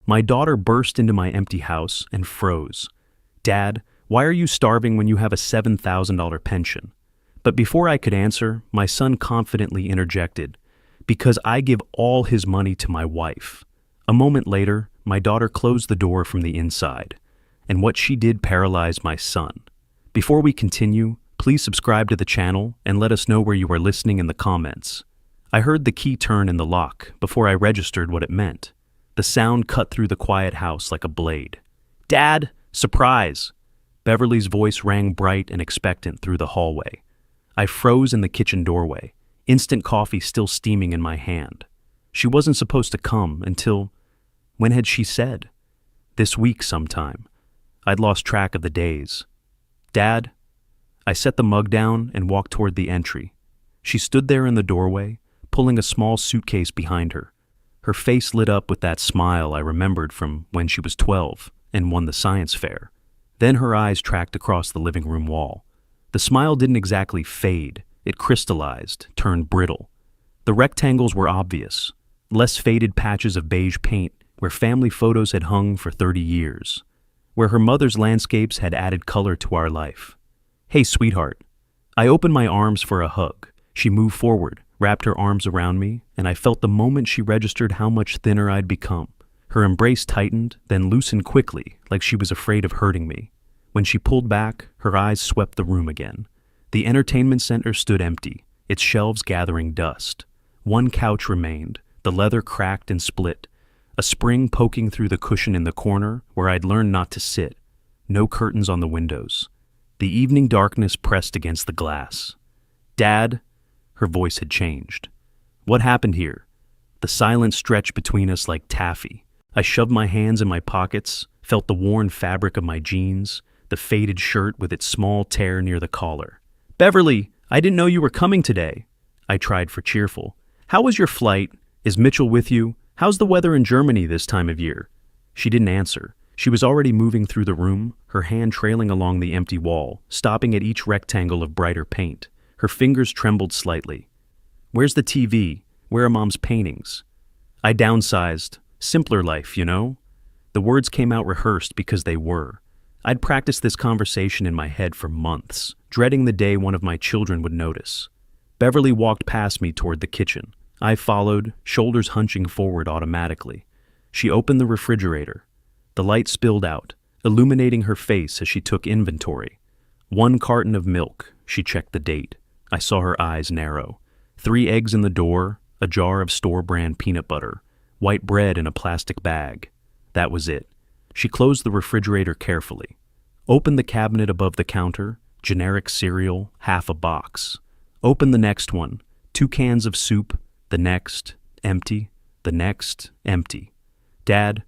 My daughter burst into my empty house and froze. "Dad, why are you starving when you have a $7,000 pension?" But before I could answer, my son confidently interjected, "Because I give all his money to my wife." A moment later, my daughter closed the door from the inside, and what she did paralyzed my son. Before we continue, please subscribe to the channel and let us know where you are listening in the comments. I heard the key turn in the lock before I registered what it meant. The sound cut through the quiet house like a blade. "Dad, surprise!" Beverly's voice rang bright and expectant through the hallway. I froze in the kitchen doorway, instant coffee still steaming in my hand. She wasn't supposed to come until... When had she said? This week sometime. I'd lost track of the days. "Dad?" I set the mug down and walked toward the entry. She stood there in the doorway, pulling a small suitcase behind her. Her face lit up with that smile I remembered from when she was 12 and won the science fair. Then her eyes tracked across the living room wall. The smile didn't exactly fade, it crystallized, turned brittle. The rectangles were obvious, less faded patches of beige paint where family photos had hung for 30 years, where her mother's landscapes had added color to our life. "Hey, sweetheart." I opened my arms for a hug. She moved forward, wrapped her arms around me, and I felt the moment she registered how much thinner I'd become. Her embrace tightened, then loosened quickly, like she was afraid of hurting me. When she pulled back, her eyes swept the room again. The entertainment center stood empty, its shelves gathering dust. One couch remained, the leather cracked and split, a spring poking through the cushion in the corner where I'd learned not to sit. No curtains on the windows. The evening darkness pressed against the glass. "Dad?" Her voice had changed. "What happened here?" The silence stretched between us like taffy. I shoved my hands in my pockets, felt the worn fabric of my jeans, the faded shirt with its small tear near the collar. "Beverly, I didn't know you were coming today." I tried for cheerful. "How was your flight? Is Mitchell with you? How's the weather in Germany this time of year?" She didn't answer. She was already moving through the room, her hand trailing along the empty wall, stopping at each rectangle of brighter paint. Her fingers trembled slightly. "Where's the TV? Where are Mom's paintings?" I downsized. Simpler life, you know? The words came out rehearsed because they were. I'd practiced this conversation in my head for months, dreading the day one of my children would notice. Beverly walked past me toward the kitchen. I followed, shoulders hunching forward automatically. She opened the refrigerator. The light spilled out, illuminating her face as she took inventory. 1 carton of milk. She checked the date. I saw her eyes narrow. 3 eggs in the door, a jar of store-brand peanut butter, white bread in a plastic bag. That was it. She closed the refrigerator carefully. Opened the cabinet above the counter, generic cereal, half a box. Opened the next one, 2 cans of soup, the next, empty, the next, empty. "Dad?"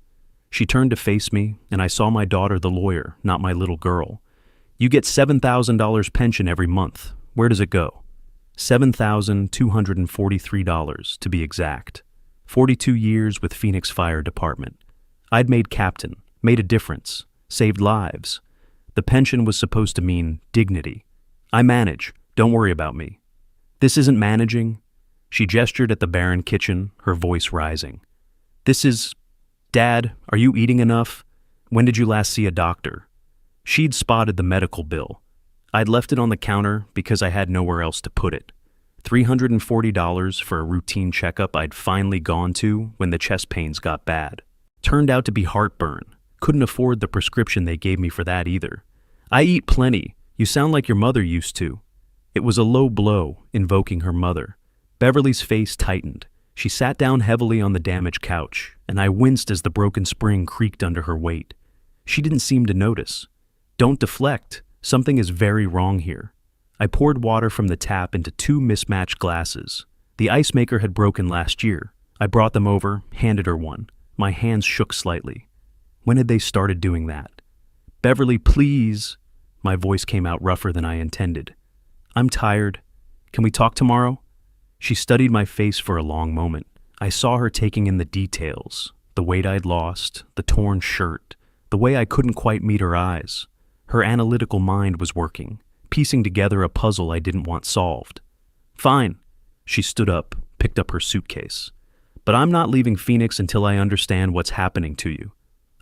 She turned to face me, and I saw my daughter, the lawyer, not my little girl. "You get $7,000 pension every month. Where does it go?" $7,243 to be exact. 42 years with Phoenix Fire Department. I'd made captain, made a difference, saved lives. The pension was supposed to mean dignity. "I manage. Don't worry about me." "This isn't managing." She gestured at the barren kitchen, her voice rising. "This is... Dad, are you eating enough? When did you last see a doctor?" She'd spotted the medical bill. I'd left it on the counter because I had nowhere else to put it. $340 for a routine checkup I'd finally gone to when the chest pains got bad. Turned out to be heartburn. Couldn't afford the prescription they gave me for that either. "I eat plenty. You sound like your mother used to." It was a low blow, invoking her mother. Beverly's face tightened. She sat down heavily on the damaged couch, and I winced as the broken spring creaked under her weight. She didn't seem to notice. "Don't deflect. Something is very wrong here." I poured water from the tap into 2 mismatched glasses. The ice maker had broken last year. I brought them over, handed her one. My hands shook slightly. When had they started doing that? "Beverly, please." My voice came out rougher than I intended. "I'm tired. Can we talk tomorrow?" She studied my face for a long moment. I saw her taking in the details, the weight I'd lost, the torn shirt, the way I couldn't quite meet her eyes. Her analytical mind was working, piecing together a puzzle I didn't want solved. "Fine." She stood up, picked up her suitcase. But I'm not leaving Phoenix until I understand what's happening to you.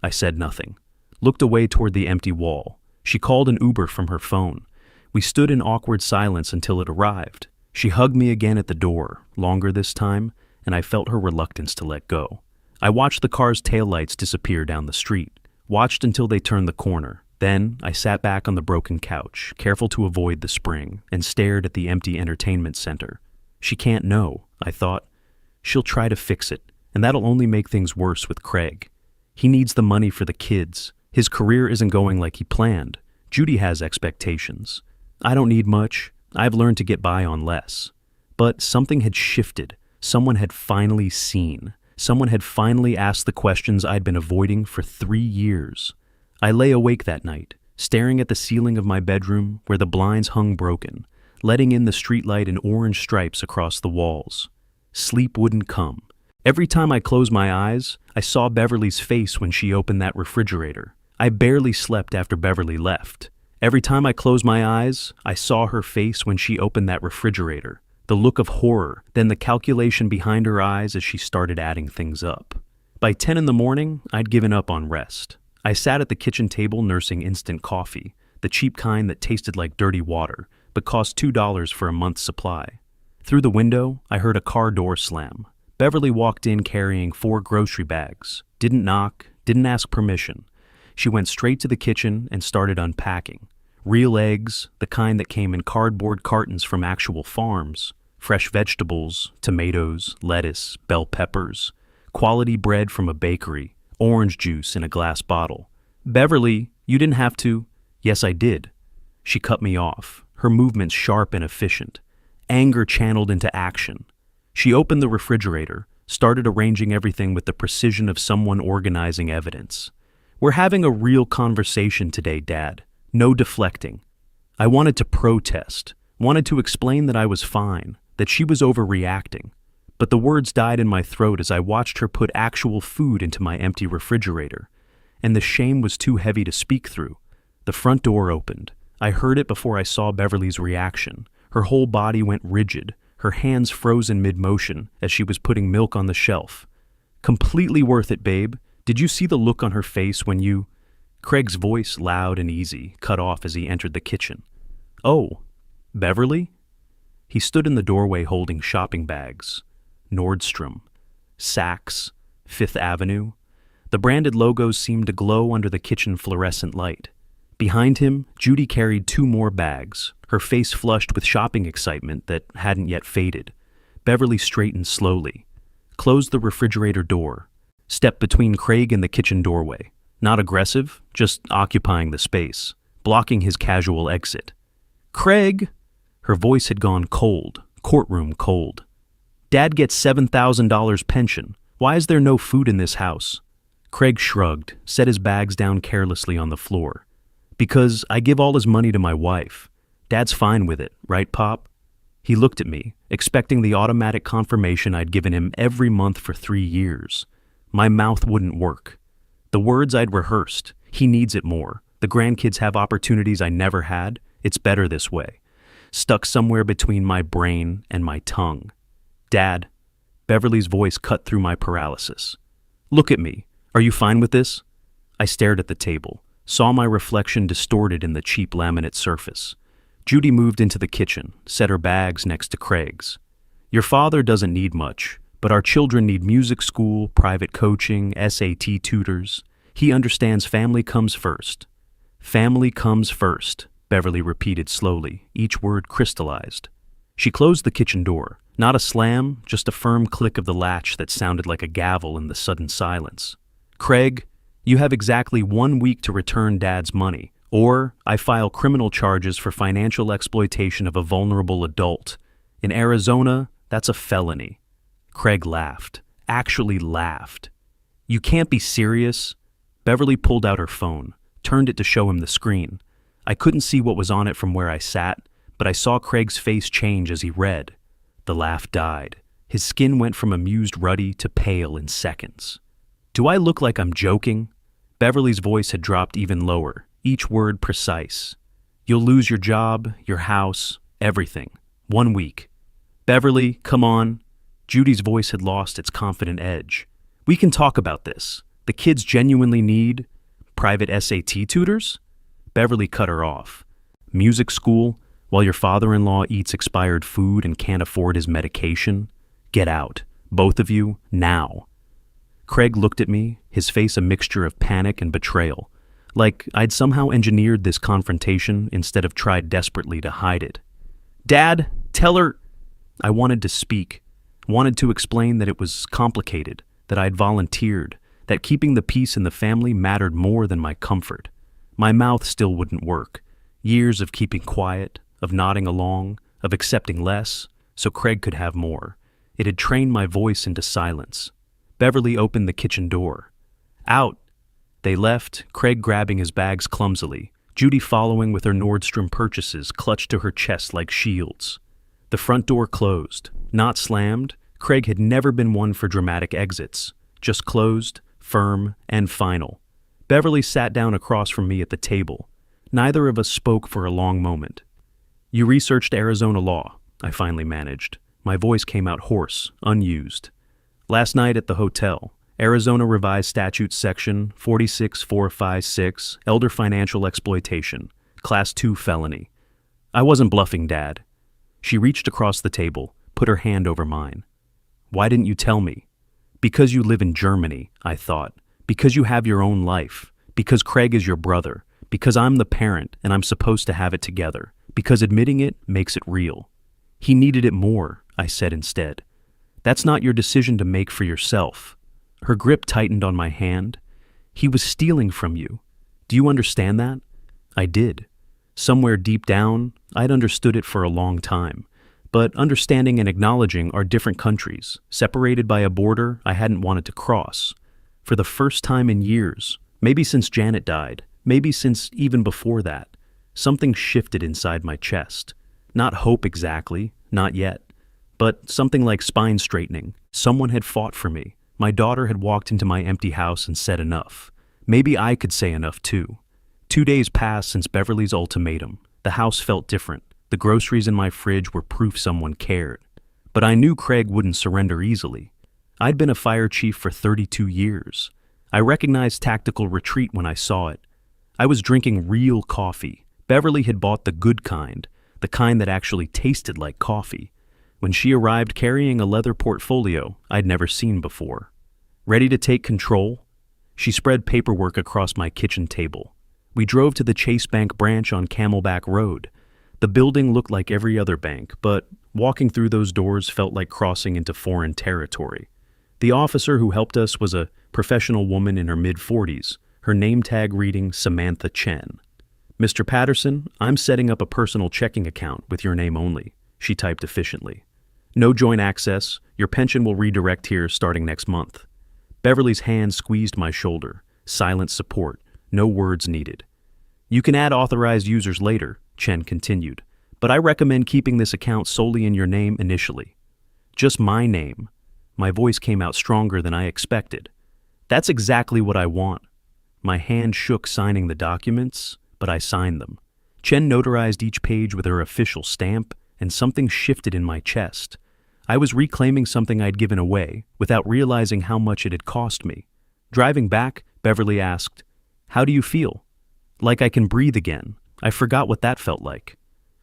I said nothing. Looked away toward the empty wall. She called an Uber from her phone. We stood in awkward silence until it arrived. She hugged me again at the door, longer this time, and I felt her reluctance to let go. I watched the car's taillights disappear down the street, watched until they turned the corner. Then I sat back on the broken couch, careful to avoid the spring, and stared at the empty entertainment center. She can't know, I thought. She'll try to fix it, and that'll only make things worse with Craig. He needs the money for the kids. His career isn't going like he planned. Judy has expectations. I don't need much. I've learned to get by on less. But something had shifted. Someone had finally seen. Someone had finally asked the questions I'd been avoiding for 3 years. I lay awake that night, staring at the ceiling of my bedroom where the blinds hung broken, letting in the streetlight in orange stripes across the walls. Sleep wouldn't come. Every time I closed my eyes, I saw Beverly's face when she opened that refrigerator. I barely slept after Beverly left. Every time I closed my eyes, I saw her face when she opened that refrigerator. The look of horror, then the calculation behind her eyes as she started adding things up. By 10 in the morning, I'd given up on rest. I sat at the kitchen table nursing instant coffee, the cheap kind that tasted like dirty water, but cost $2 for a month's supply. Through the window, I heard a car door slam. Beverly walked in carrying 4 grocery bags. Didn't knock, didn't ask permission. She went straight to the kitchen and started unpacking. Real eggs, the kind that came in cardboard cartons from actual farms. Fresh vegetables, tomatoes, lettuce, bell peppers. Quality bread from a bakery. Orange juice in a glass bottle. Beverly, you didn't have to. Yes, I did. She cut me off, her movements sharp and efficient. Anger channeled into action. She opened the refrigerator, started arranging everything with the precision of someone organizing evidence. We're having a real conversation today, Dad. No deflecting. I wanted to protest, wanted to explain that I was fine, that she was overreacting. But the words died in my throat as I watched her put actual food into my empty refrigerator. And the shame was too heavy to speak through. The front door opened. I heard it before I saw Beverly's reaction. Her whole body went rigid, her hands frozen mid-motion as she was putting milk on the shelf. Completely worth it, babe. Did you see the look on her face when you... Craig's voice, loud and easy, cut off as he entered the kitchen. Oh, Beverly? He stood in the doorway holding shopping bags. Nordstrom, Saks, Fifth Avenue. The branded logos seemed to glow under the kitchen fluorescent light. Behind him, Judy carried 2 more bags, her face flushed with shopping excitement that hadn't yet faded. Beverly straightened slowly, closed the refrigerator door, stepped between Craig and the kitchen doorway. Not aggressive, just occupying the space, blocking his casual exit. Craig! Her voice had gone cold, courtroom cold. Dad gets $7,000 pension. Why is there no food in this house? Craig shrugged, set his bags down carelessly on the floor. Because I give all his money to my wife. Dad's fine with it, right, Pop? He looked at me, expecting the automatic confirmation I'd given him every month for 3 years. My mouth wouldn't work. The words I'd rehearsed. He needs it more. The grandkids have opportunities I never had. It's better this way. Stuck somewhere between my brain and my tongue. Dad, Beverly's voice cut through my paralysis. Look at me. Are you fine with this? I stared at the table, saw my reflection distorted in the cheap laminate surface. Judy moved into the kitchen, set her bags next to Craig's. Your father doesn't need much, but our children need music school, private coaching, SAT tutors. He understands family comes first. Family comes first, Beverly repeated slowly, each word crystallized. She closed the kitchen door. Not a slam, just a firm click of the latch that sounded like a gavel in the sudden silence. Craig, you have exactly 1 week to return Dad's money, or I file criminal charges for financial exploitation of a vulnerable adult. In Arizona, that's a felony. Craig laughed, actually laughed. You can't be serious. Beverly pulled out her phone, turned it to show him the screen. I couldn't see what was on it from where I sat, but I saw Craig's face change as he read. The laugh died. His skin went from amused ruddy to pale in seconds. Do I look like I'm joking? Beverly's voice had dropped even lower, each word precise. You'll lose your job, your house, everything. 1 week. Beverly, come on. Judy's voice had lost its confident edge. "We can talk about this. The kids genuinely need private SAT tutors?" Beverly cut her off. "Music school, while your father-in-law eats expired food and can't afford his medication? Get out. Both of you, now." Craig looked at me, his face a mixture of panic and betrayal, like I'd somehow engineered this confrontation instead of tried desperately to hide it. "Dad, tell her—" I wanted to speak, wanted to explain that it was complicated, that I'd volunteered, that keeping the peace in the family mattered more than my comfort. My mouth still wouldn't work. Years of keeping quiet, of nodding along, of accepting less, so Craig could have more. It had trained my voice into silence. Beverly opened the kitchen door. "Out." They left, Craig grabbing his bags clumsily, Judy following with her Nordstrom purchases clutched to her chest like shields. The front door closed, not slammed. Craig had never been one for dramatic exits, just closed, firm, and final. Beverly sat down across from me at the table. Neither of us spoke for a long moment. "You researched Arizona law," I finally managed. My voice came out hoarse, unused. "Last night at the hotel, Arizona Revised Statute Section 46456, Elder Financial Exploitation, Class 2 felony. I wasn't bluffing, Dad." She reached across the table, put her hand over mine. "Why didn't you tell me?" "Because you live in Germany," I thought. "Because you have your own life. Because Craig is your brother. Because I'm the parent and I'm supposed to have it together. Because admitting it makes it real." "He needed it more," I said instead. "That's not your decision to make for yourself." Her grip tightened on my hand. "He was stealing from you. Do you understand that?" I did. Somewhere deep down, I'd understood it for a long time. But understanding and acknowledging are different countries, separated by a border I hadn't wanted to cross. For the first time in years, maybe since Janet died, maybe since even before that, something shifted inside my chest. Not hope exactly, not yet, but something like spine straightening. Someone had fought for me. My daughter had walked into my empty house and said enough. Maybe I could say enough too. 2 days passed since Beverly's ultimatum. The house felt different. The groceries in my fridge were proof someone cared. But I knew Craig wouldn't surrender easily. I'd been a fire chief for 32 years. I recognized tactical retreat when I saw it. I was drinking real coffee. Beverly had bought the good kind, the kind that actually tasted like coffee. When she arrived carrying a leather portfolio I'd never seen before. Ready to take control? She spread paperwork across my kitchen table. We drove to the Chase Bank branch on Camelback Road. The building looked like every other bank, but walking through those doors felt like crossing into foreign territory. The officer who helped us was a professional woman in her mid-40s, her name tag reading Samantha Chen. "Mr. Patterson, I'm setting up a personal checking account with your name only," she typed efficiently. "No joint access. Your pension will redirect here starting next month." Beverly's hand squeezed my shoulder. Silent support. No words needed. "You can add authorized users later," Chen continued, "but I recommend keeping this account solely in your name initially." "Just my name." My voice came out stronger than I expected. "That's exactly what I want." My hand shook signing the documents, but I signed them. Chen notarized each page with her official stamp, and something shifted in my chest. I was reclaiming something I'd given away, without realizing how much it had cost me. Driving back, Beverly asked, "How do you feel?" "Like I can breathe again." I forgot what that felt like.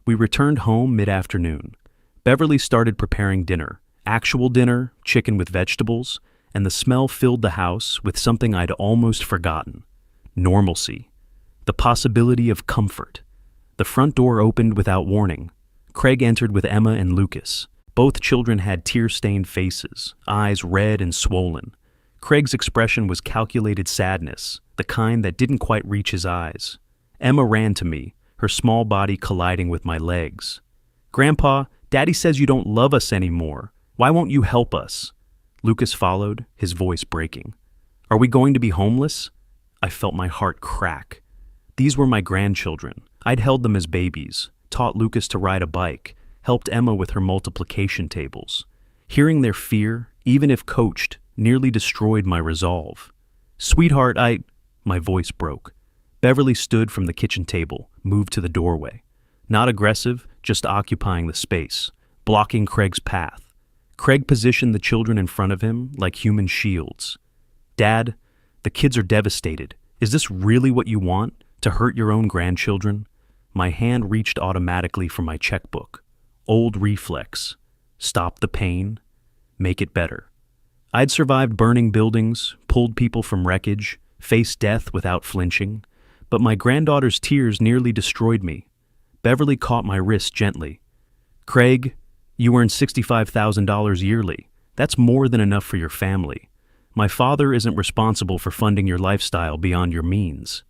We returned home mid-afternoon. Beverly started preparing dinner. Actual dinner, chicken with vegetables, and the smell filled the house with something I'd almost forgotten. Normalcy. The possibility of comfort. The front door opened without warning. Craig entered with Emma and Lucas. Both children had tear-stained faces, eyes red and swollen. Craig's expression was calculated sadness, the kind that didn't quite reach his eyes. Emma ran to me, her small body colliding with my legs. "Grandpa, Daddy says you don't love us anymore. Why won't you help us?" Lucas followed, his voice breaking. "Are we going to be homeless?" I felt my heart crack. These were my grandchildren. I'd held them as babies, taught Lucas to ride a bike, helped Emma with her multiplication tables. Hearing their fear, even if coached, nearly destroyed my resolve. "Sweetheart, My voice broke. Beverly stood from the kitchen table, moved to the doorway. Not aggressive, just occupying the space, blocking Craig's path. Craig positioned the children in front of him like human shields. "Dad, the kids are devastated. Is this really what you want? To hurt your own grandchildren?" My hand reached automatically for my checkbook. Old reflex. Stop the pain. Make it better. I'd survived burning buildings, pulled people from wreckage, faced death without flinching, but my granddaughter's tears nearly destroyed me. Beverly caught my wrist gently. "Craig, you earn $65,000 yearly. That's more than enough for your family. My father isn't responsible for funding your lifestyle beyond your means."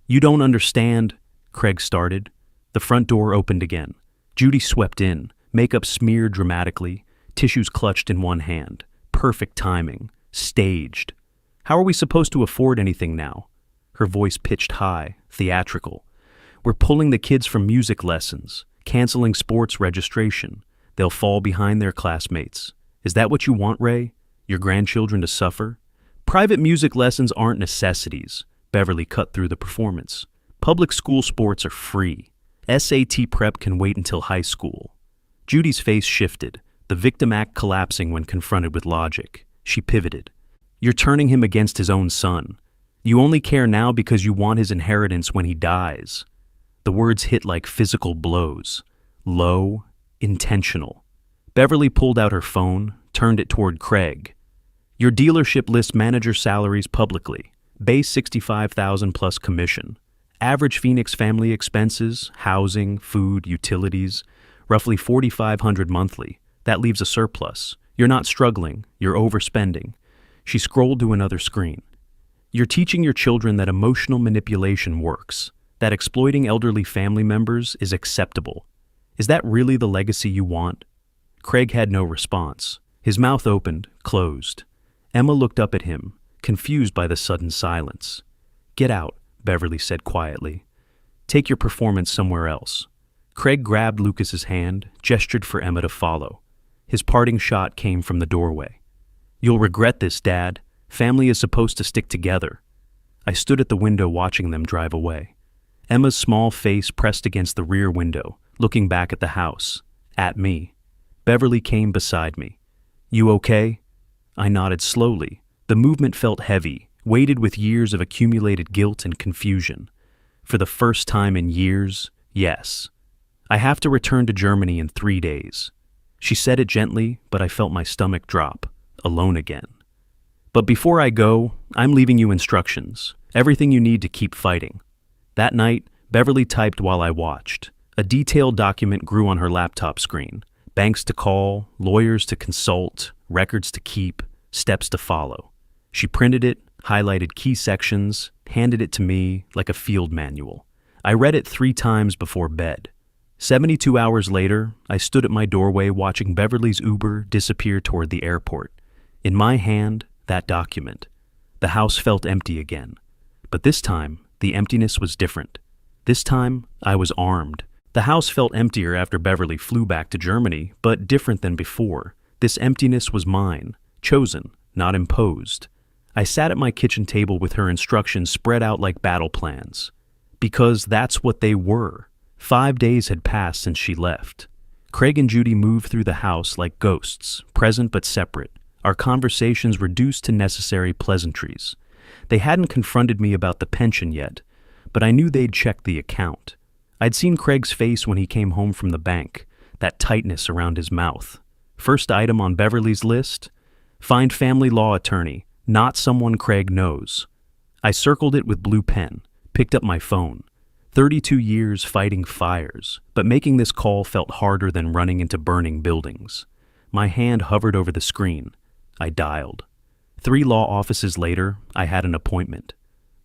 "You don't understand," Craig started. The front door opened again. Judy swept in, makeup smeared dramatically, tissues clutched in one hand. Perfect timing. Staged. "How are we supposed to afford anything now?" Her voice pitched high, theatrical. "We're pulling the kids from music lessons, canceling sports registration. They'll fall behind their classmates. Is that what you want, Ray? Your grandchildren to suffer?" "Private music lessons aren't necessities," Beverly cut through the performance. "Public school sports are free. SAT prep can wait until high school." Judy's face shifted, the victim act collapsing when confronted with logic. She pivoted. "You're turning him against his own son. You only care now because you want his inheritance when he dies." The words hit like physical blows. Low, intentional. Beverly pulled out her phone, turned it toward Craig. "Your dealership lists manager salaries publicly. Base $65,000 plus commission. Average Phoenix family expenses, housing, food, utilities, roughly $4,500 monthly. That leaves a surplus. You're not struggling, you're overspending." She scrolled to another screen. "You're teaching your children that emotional manipulation works, that exploiting elderly family members is acceptable. Is that really the legacy you want?" Craig had no response. His mouth opened, closed. Emma looked up at him, confused by the sudden silence. "Get out," Beverly said quietly. "Take your performance somewhere else." Craig grabbed Lucas's hand, gestured for Emma to follow. His parting shot came from the doorway. "You'll regret this, Dad. Family is supposed to stick together." I stood at the window watching them drive away. Emma's small face pressed against the rear window, looking back at the house, at me. Beverly came beside me. "You okay?" I nodded slowly. The movement felt heavy, weighted with years of accumulated guilt and confusion. For the first time in years, yes. "I have to return to Germany in 3 days." She said it gently, but I felt my stomach drop. Alone again. "But before I go, I'm leaving you instructions. Everything you need to keep fighting." That night, Beverly typed while I watched. A detailed document grew on her laptop screen. Banks to call, lawyers to consult, records to keep, steps to follow. She printed it, highlighted key sections, handed it to me like a field manual. I read it 3 times before bed. 72 hours later, I stood at my doorway watching Beverly's Uber disappear toward the airport. In my hand, that document. The house felt empty again. But this time, the emptiness was different. This time, I was armed. The house felt emptier after Beverly flew back to Germany, but different than before. This emptiness was mine, chosen, not imposed. I sat at my kitchen table with her instructions spread out like battle plans. Because that's what they were. 5 days had passed since she left. Craig and Judy moved through the house like ghosts, present but separate, our conversations reduced to necessary pleasantries. They hadn't confronted me about the pension yet, but I knew they'd checked the account. I'd seen Craig's face when he came home from the bank, that tightness around his mouth. First item on Beverly's list? Find family law attorney, not someone Craig knows. I circled it with blue pen, picked up my phone. 32 years fighting fires, but making this call felt harder than running into burning buildings. My hand hovered over the screen. I dialed. 3 law offices later, I had an appointment.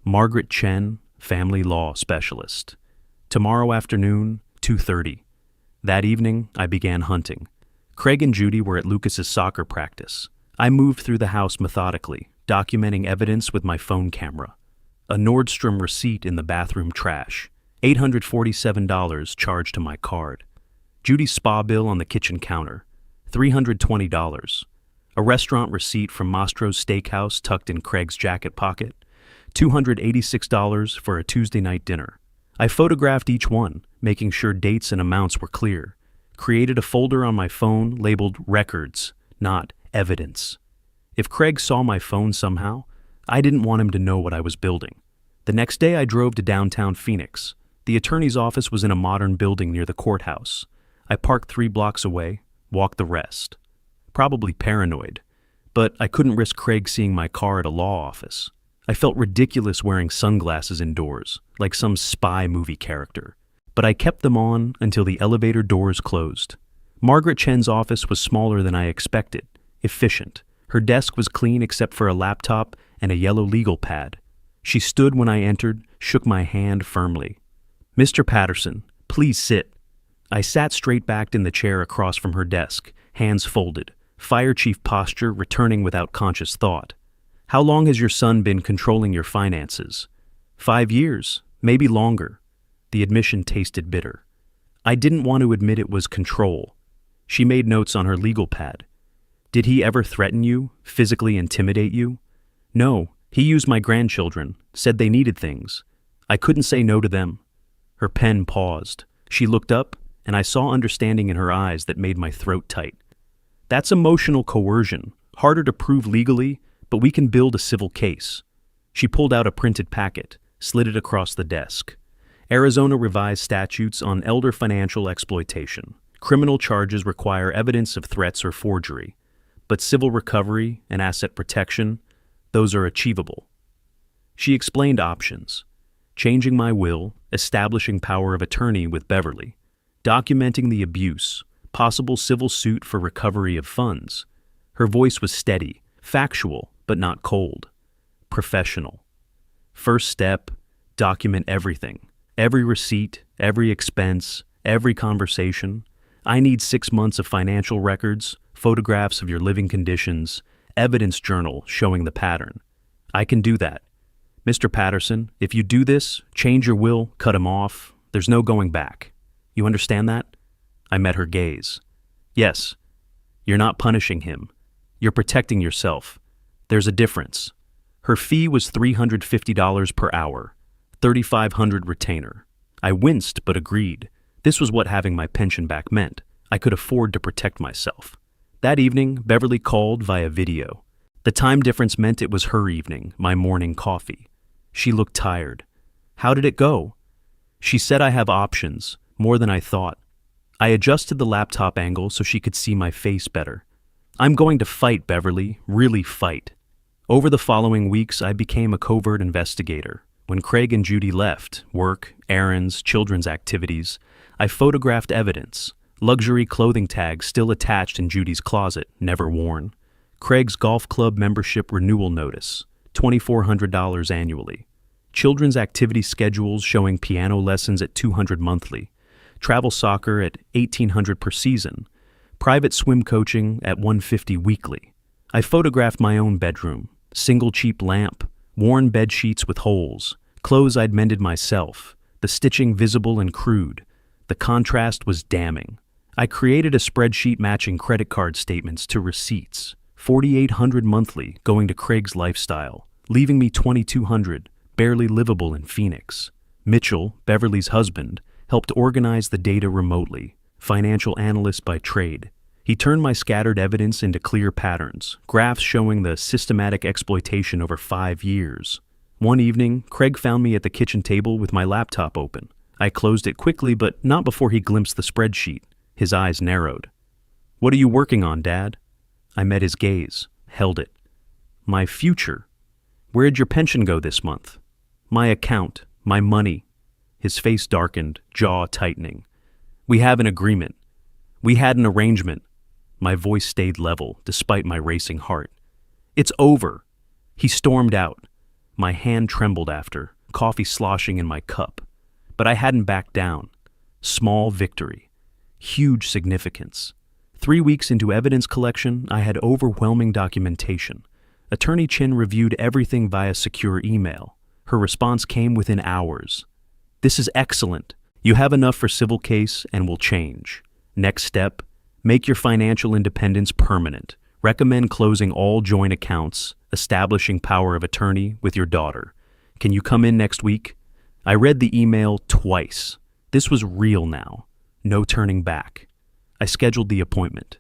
Margaret Chen, family law specialist. Tomorrow afternoon, 2:30. That evening, I began hunting. Craig and Judy were at Lucas's soccer practice. I moved through the house methodically, documenting evidence with my phone camera. A Nordstrom receipt in the bathroom trash. $847 charged to my card. Judy's spa bill on the kitchen counter. $320. A restaurant receipt from Mastro's Steakhouse tucked in Craig's jacket pocket. $286 for a Tuesday night dinner. I photographed each one, making sure dates and amounts were clear. Created a folder on my phone labeled Records, not evidence. If Craig saw my phone somehow, I didn't want him to know what I was building. The next day I drove to downtown Phoenix. The attorney's office was in a modern building near the courthouse. I parked 3 blocks away, walked the rest. Probably paranoid, but I couldn't risk Craig seeing my car at a law office. I felt ridiculous wearing sunglasses indoors, like some spy movie character. But I kept them on until the elevator doors closed. Margaret Chen's office was smaller than I expected, efficient. Her desk was clean except for a laptop and a yellow legal pad. She stood when I entered, shook my hand firmly. "Mr. Patterson, please sit." I sat straight-backed in the chair across from her desk, hands folded, fire chief posture returning without conscious thought. "How long has your son been controlling your finances?" 5 years, maybe longer." The admission tasted bitter. I didn't want to admit it was control. She made notes on her legal pad. "Did he ever threaten you, physically intimidate you?" "No, he used my grandchildren, said they needed things. I couldn't say no to them." Her pen paused. She looked up, and I saw understanding in her eyes that made my throat tight. "That's emotional coercion, harder to prove legally, but we can build a civil case." She pulled out a printed packet, slid it across the desk. "Arizona revised statutes on elder financial exploitation. Criminal charges require evidence of threats or forgery, but civil recovery and asset protection, those are achievable." She explained options: changing my will, establishing power of attorney with Beverly, documenting the abuse, possible civil suit for recovery of funds. Her voice was steady, factual, but not cold. Professional. "First step, document everything. Every receipt, every expense, every conversation. I need 6 months of financial records, photographs of your living conditions, evidence journal showing the pattern. I can do that. Mr. Patterson, if you do this, change your will, cut him off, there's no going back. You understand that?" I met her gaze. "Yes. You're not punishing him. You're protecting yourself. There's a difference." Her fee was $350 per hour, $3,500 retainer. I winced but agreed. This was what having my pension back meant. I could afford to protect myself. That evening, Beverly called via video. The time difference meant it was her evening, my morning coffee. She looked tired. "How did it go?" She said I have options, more than I thought. I adjusted the laptop angle so she could see my face better. "I'm going to fight, Beverly, really fight." Over the following weeks, I became a covert investigator. When Craig and Judy left, work, errands, children's activities, I photographed evidence. Luxury clothing tags still attached in Judy's closet, never worn. Craig's golf club membership renewal notice, $2,400 annually. Children's activity schedules showing piano lessons at $200 monthly. Travel soccer at $1,800 per season. Private swim coaching at $150 weekly. I photographed my own bedroom. Single cheap lamp, worn bed sheets with holes, clothes I'd mended myself, the stitching visible and crude. The contrast was damning. I created a spreadsheet matching credit card statements to receipts, $4,800 monthly going to Craig's lifestyle, leaving me $2,200, barely livable in Phoenix. Mitchell, Beverly's husband, helped organize the data remotely, financial analyst by trade. He turned my scattered evidence into clear patterns, graphs showing the systematic exploitation over 5 years. One evening, Craig found me at the kitchen table with my laptop open. I closed it quickly, but not before he glimpsed the spreadsheet. His eyes narrowed. "What are you working on, Dad?" I met his gaze, held it. "My future. Where'd your pension go this month?" "My account, my money." His face darkened, jaw tightening. "We have an agreement. We had an arrangement." My voice stayed level, despite my racing heart. "It's over." He stormed out. My hand trembled after, coffee sloshing in my cup. But I hadn't backed down. Small victory. Huge significance. 3 weeks into evidence collection, I had overwhelming documentation. Attorney Chin reviewed everything via secure email. Her response came within hours. "This is excellent. You have enough for civil case and will change. Next step, make your financial independence permanent. Recommend closing all joint accounts, establishing power of attorney with your daughter. Can you come in next week?" I read the email twice. This was real now. No turning back. I scheduled the appointment.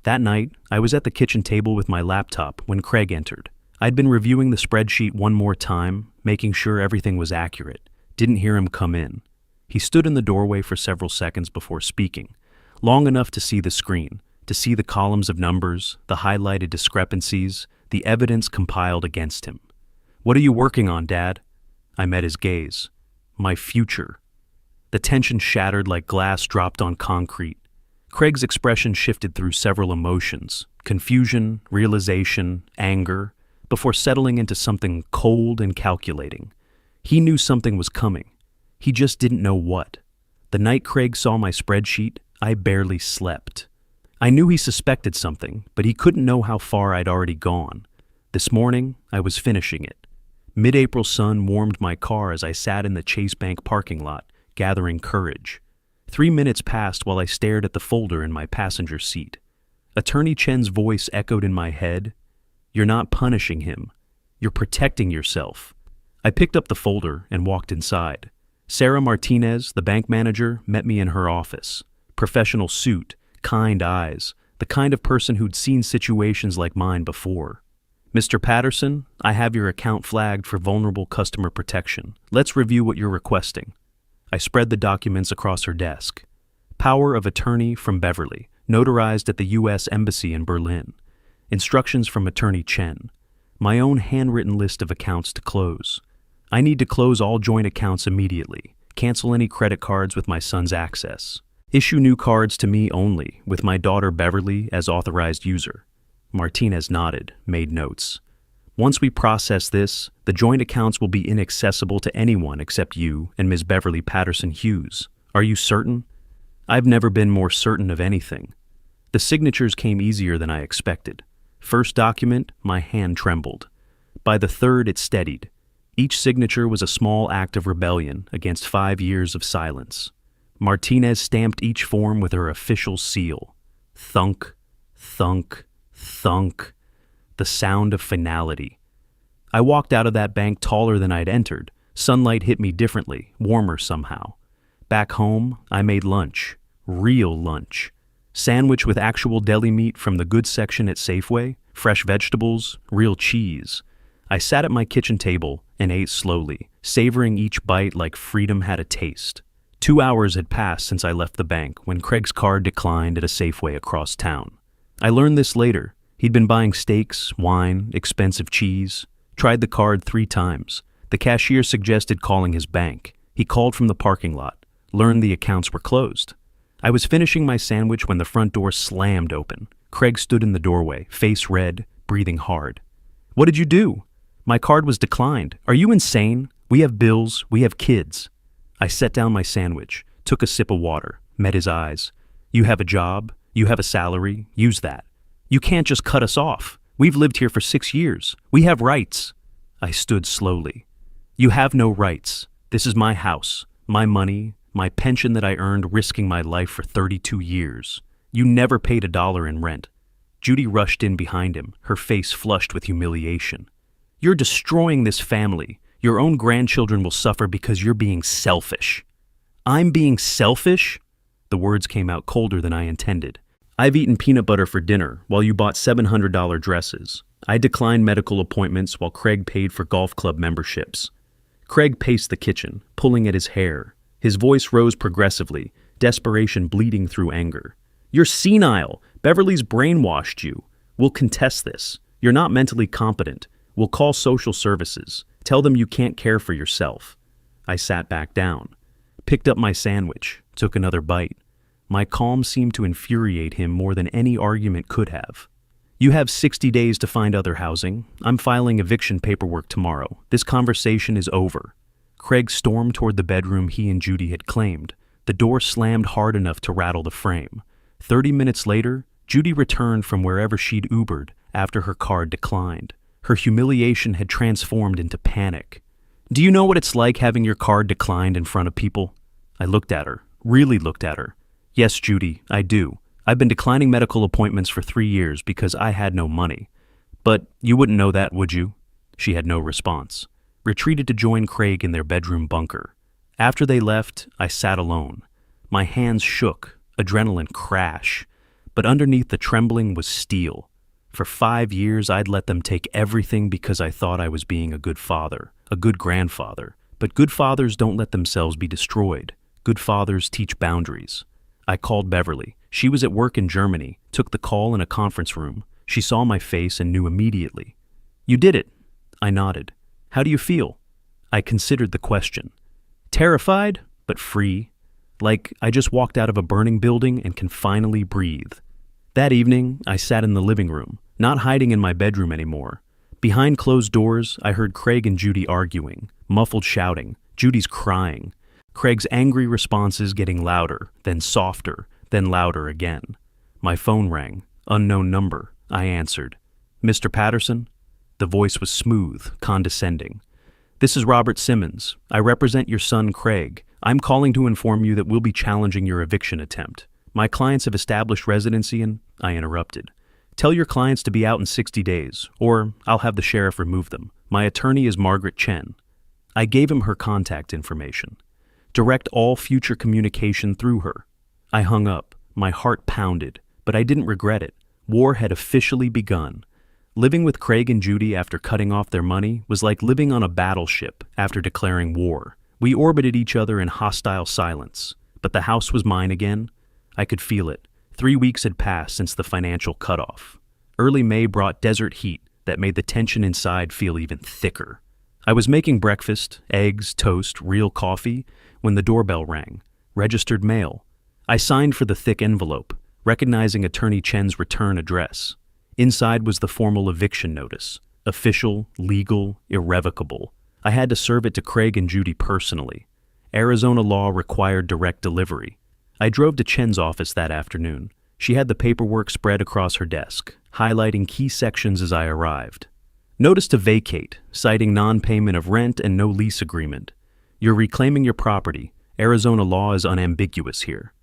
That night, I was at the kitchen table with my laptop when Craig entered. I'd been reviewing the spreadsheet one more time, making sure everything was accurate. Didn't hear him come in. He stood in the doorway for several seconds before speaking, long enough to see the screen, to see the columns of numbers, the highlighted discrepancies, the evidence compiled against him. "What are you working on, Dad?" I met his gaze. "My future." The tension shattered like glass dropped on concrete. Craig's expression shifted through several emotions: confusion, realization, anger, before settling into something cold and calculating. He knew something was coming. He just didn't know what. The night Craig saw my spreadsheet, I barely slept. I knew he suspected something, but he couldn't know how far I'd already gone. This morning, I was finishing it. Mid-April sun warmed my car as I sat in the Chase Bank parking lot, gathering courage. 3 minutes passed while I stared at the folder in my passenger seat. Attorney Chen's voice echoed in my head. "You're not punishing him. You're protecting yourself." I picked up the folder and walked inside. Sarah Martinez, the bank manager, met me in her office. Professional suit, kind eyes, the kind of person who'd seen situations like mine before. "Mr. Patterson, I have your account flagged for vulnerable customer protection. Let's review what you're requesting." I spread the documents across her desk. Power of attorney from Beverly, notarized at the U.S. Embassy in Berlin. Instructions from Attorney Chen. My own handwritten list of accounts to close. I need to close all joint accounts immediately. Cancel any credit cards with my son's access. Issue new cards to me only, with my daughter Beverly as authorized user. Martinez nodded, made notes. "Once we process this, the joint accounts will be inaccessible to anyone except you and Ms. Beverly Patterson Hughes. Are you certain?" I've never been more certain of anything. The signatures came easier than I expected. First document, my hand trembled. By the third, it steadied. Each signature was a small act of rebellion against 5 years of silence. Martinez stamped each form with her official seal. Thunk, thunk, thunk. The sound of finality. I walked out of that bank taller than I'd entered. Sunlight hit me differently, warmer somehow. Back home, I made lunch. Real lunch. Sandwich with actual deli meat from the goods section at Safeway, fresh vegetables, real cheese. I sat at my kitchen table and ate slowly, savoring each bite like freedom had a taste. 2 hours had passed since I left the bank when Craig's card declined at a Safeway across town. I learned this later. He'd been buying steaks, wine, expensive cheese. Tried the card 3 times. The cashier suggested calling his bank. He called from the parking lot. Learned the accounts were closed. I was finishing my sandwich when the front door slammed open. Craig stood in the doorway, face red, breathing hard. "What did you do?" "My card was declined. Are you insane? We have bills. We have kids." I set down my sandwich, took a sip of water, met his eyes. "You have a job. You have a salary. Use that. You can't just cut us off. We've lived here for 6 years. We have rights." I stood slowly. "You have no rights. This is my house, my money, my pension that I earned risking my life for 32 years. You never paid $1 in rent." Judy rushed in behind him, her face flushed with humiliation. "You're destroying this family. Your own grandchildren will suffer because you're being selfish." "I'm being selfish?" The words came out colder than I intended. "I've eaten peanut butter for dinner while you bought $700 dresses. I declined medical appointments while Craig paid for golf club memberships." Craig paced the kitchen, pulling at his hair. His voice rose progressively, desperation bleeding through anger. "You're senile. Beverly's brainwashed you. We'll contest this. You're not mentally competent. We'll call social services. Tell them you can't care for yourself." I sat back down, picked up my sandwich, took another bite. My calm seemed to infuriate him more than any argument could have. "You have 60 days to find other housing. I'm filing eviction paperwork tomorrow. This conversation is over." Craig stormed toward the bedroom he and Judy had claimed. The door slammed hard enough to rattle the frame. 30 minutes later, Judy returned from wherever she'd Ubered after her card declined. Her humiliation had transformed into panic. "Do you know what it's like having your card declined in front of people?" I looked at her, really looked at her. "Yes, Judy, I do. I've been declining medical appointments for 3 years because I had no money. But you wouldn't know that, would you?" She had no response. Retreated to join Craig in their bedroom bunker. After they left, I sat alone. My hands shook, adrenaline crash. but underneath the trembling was steel. For 5 years, I'd let them take everything because I thought I was being a good father, a good grandfather. But good fathers don't let themselves be destroyed. Good fathers teach boundaries. I called Beverly. She was at work in Germany, took the call in a conference room. She saw my face and knew immediately. "You did it." I nodded. "How do you feel?" I considered the question. Terrified, but free. Like I just walked out of a burning building and can finally breathe. That evening, I sat in the living room, not hiding in my bedroom anymore. Behind closed doors, I heard Craig and Judy arguing, muffled shouting, Judy's crying. Craig's angry responses getting louder, then softer, then louder again. My phone rang. Unknown number. I answered. "Mr. Patterson?" The voice was smooth, condescending. "This is Robert Simmons. I represent your son, Craig. I'm calling to inform you that we'll be challenging your eviction attempt. My clients have established residency and—" I interrupted. "Tell your clients to be out in 60 days, or I'll have the sheriff remove them. My attorney is Margaret Chen." I gave him her contact information. Direct all future communication through her. I hung up. My heart pounded, but I didn't regret it. War had officially begun. Living with Craig and Judy after cutting off their money was like living on a battleship after declaring war. We orbited each other in hostile silence, but the house was mine again. I could feel it. 3 weeks had passed since the financial cutoff. Early May brought desert heat that made the tension inside feel even thicker. I was making breakfast, eggs, toast, real coffee, when the doorbell rang. Registered mail. I signed for the thick envelope, recognizing Attorney Chen's return address. Inside was the formal eviction notice. Official, legal, irrevocable. I had to serve it to Craig and Judy personally. Arizona law required direct delivery. I drove to Chen's office that afternoon. She had the paperwork spread across her desk, highlighting key sections as I arrived. Notice to vacate, citing non-payment of rent and no lease agreement. You're reclaiming your property. Arizona law is unambiguous here.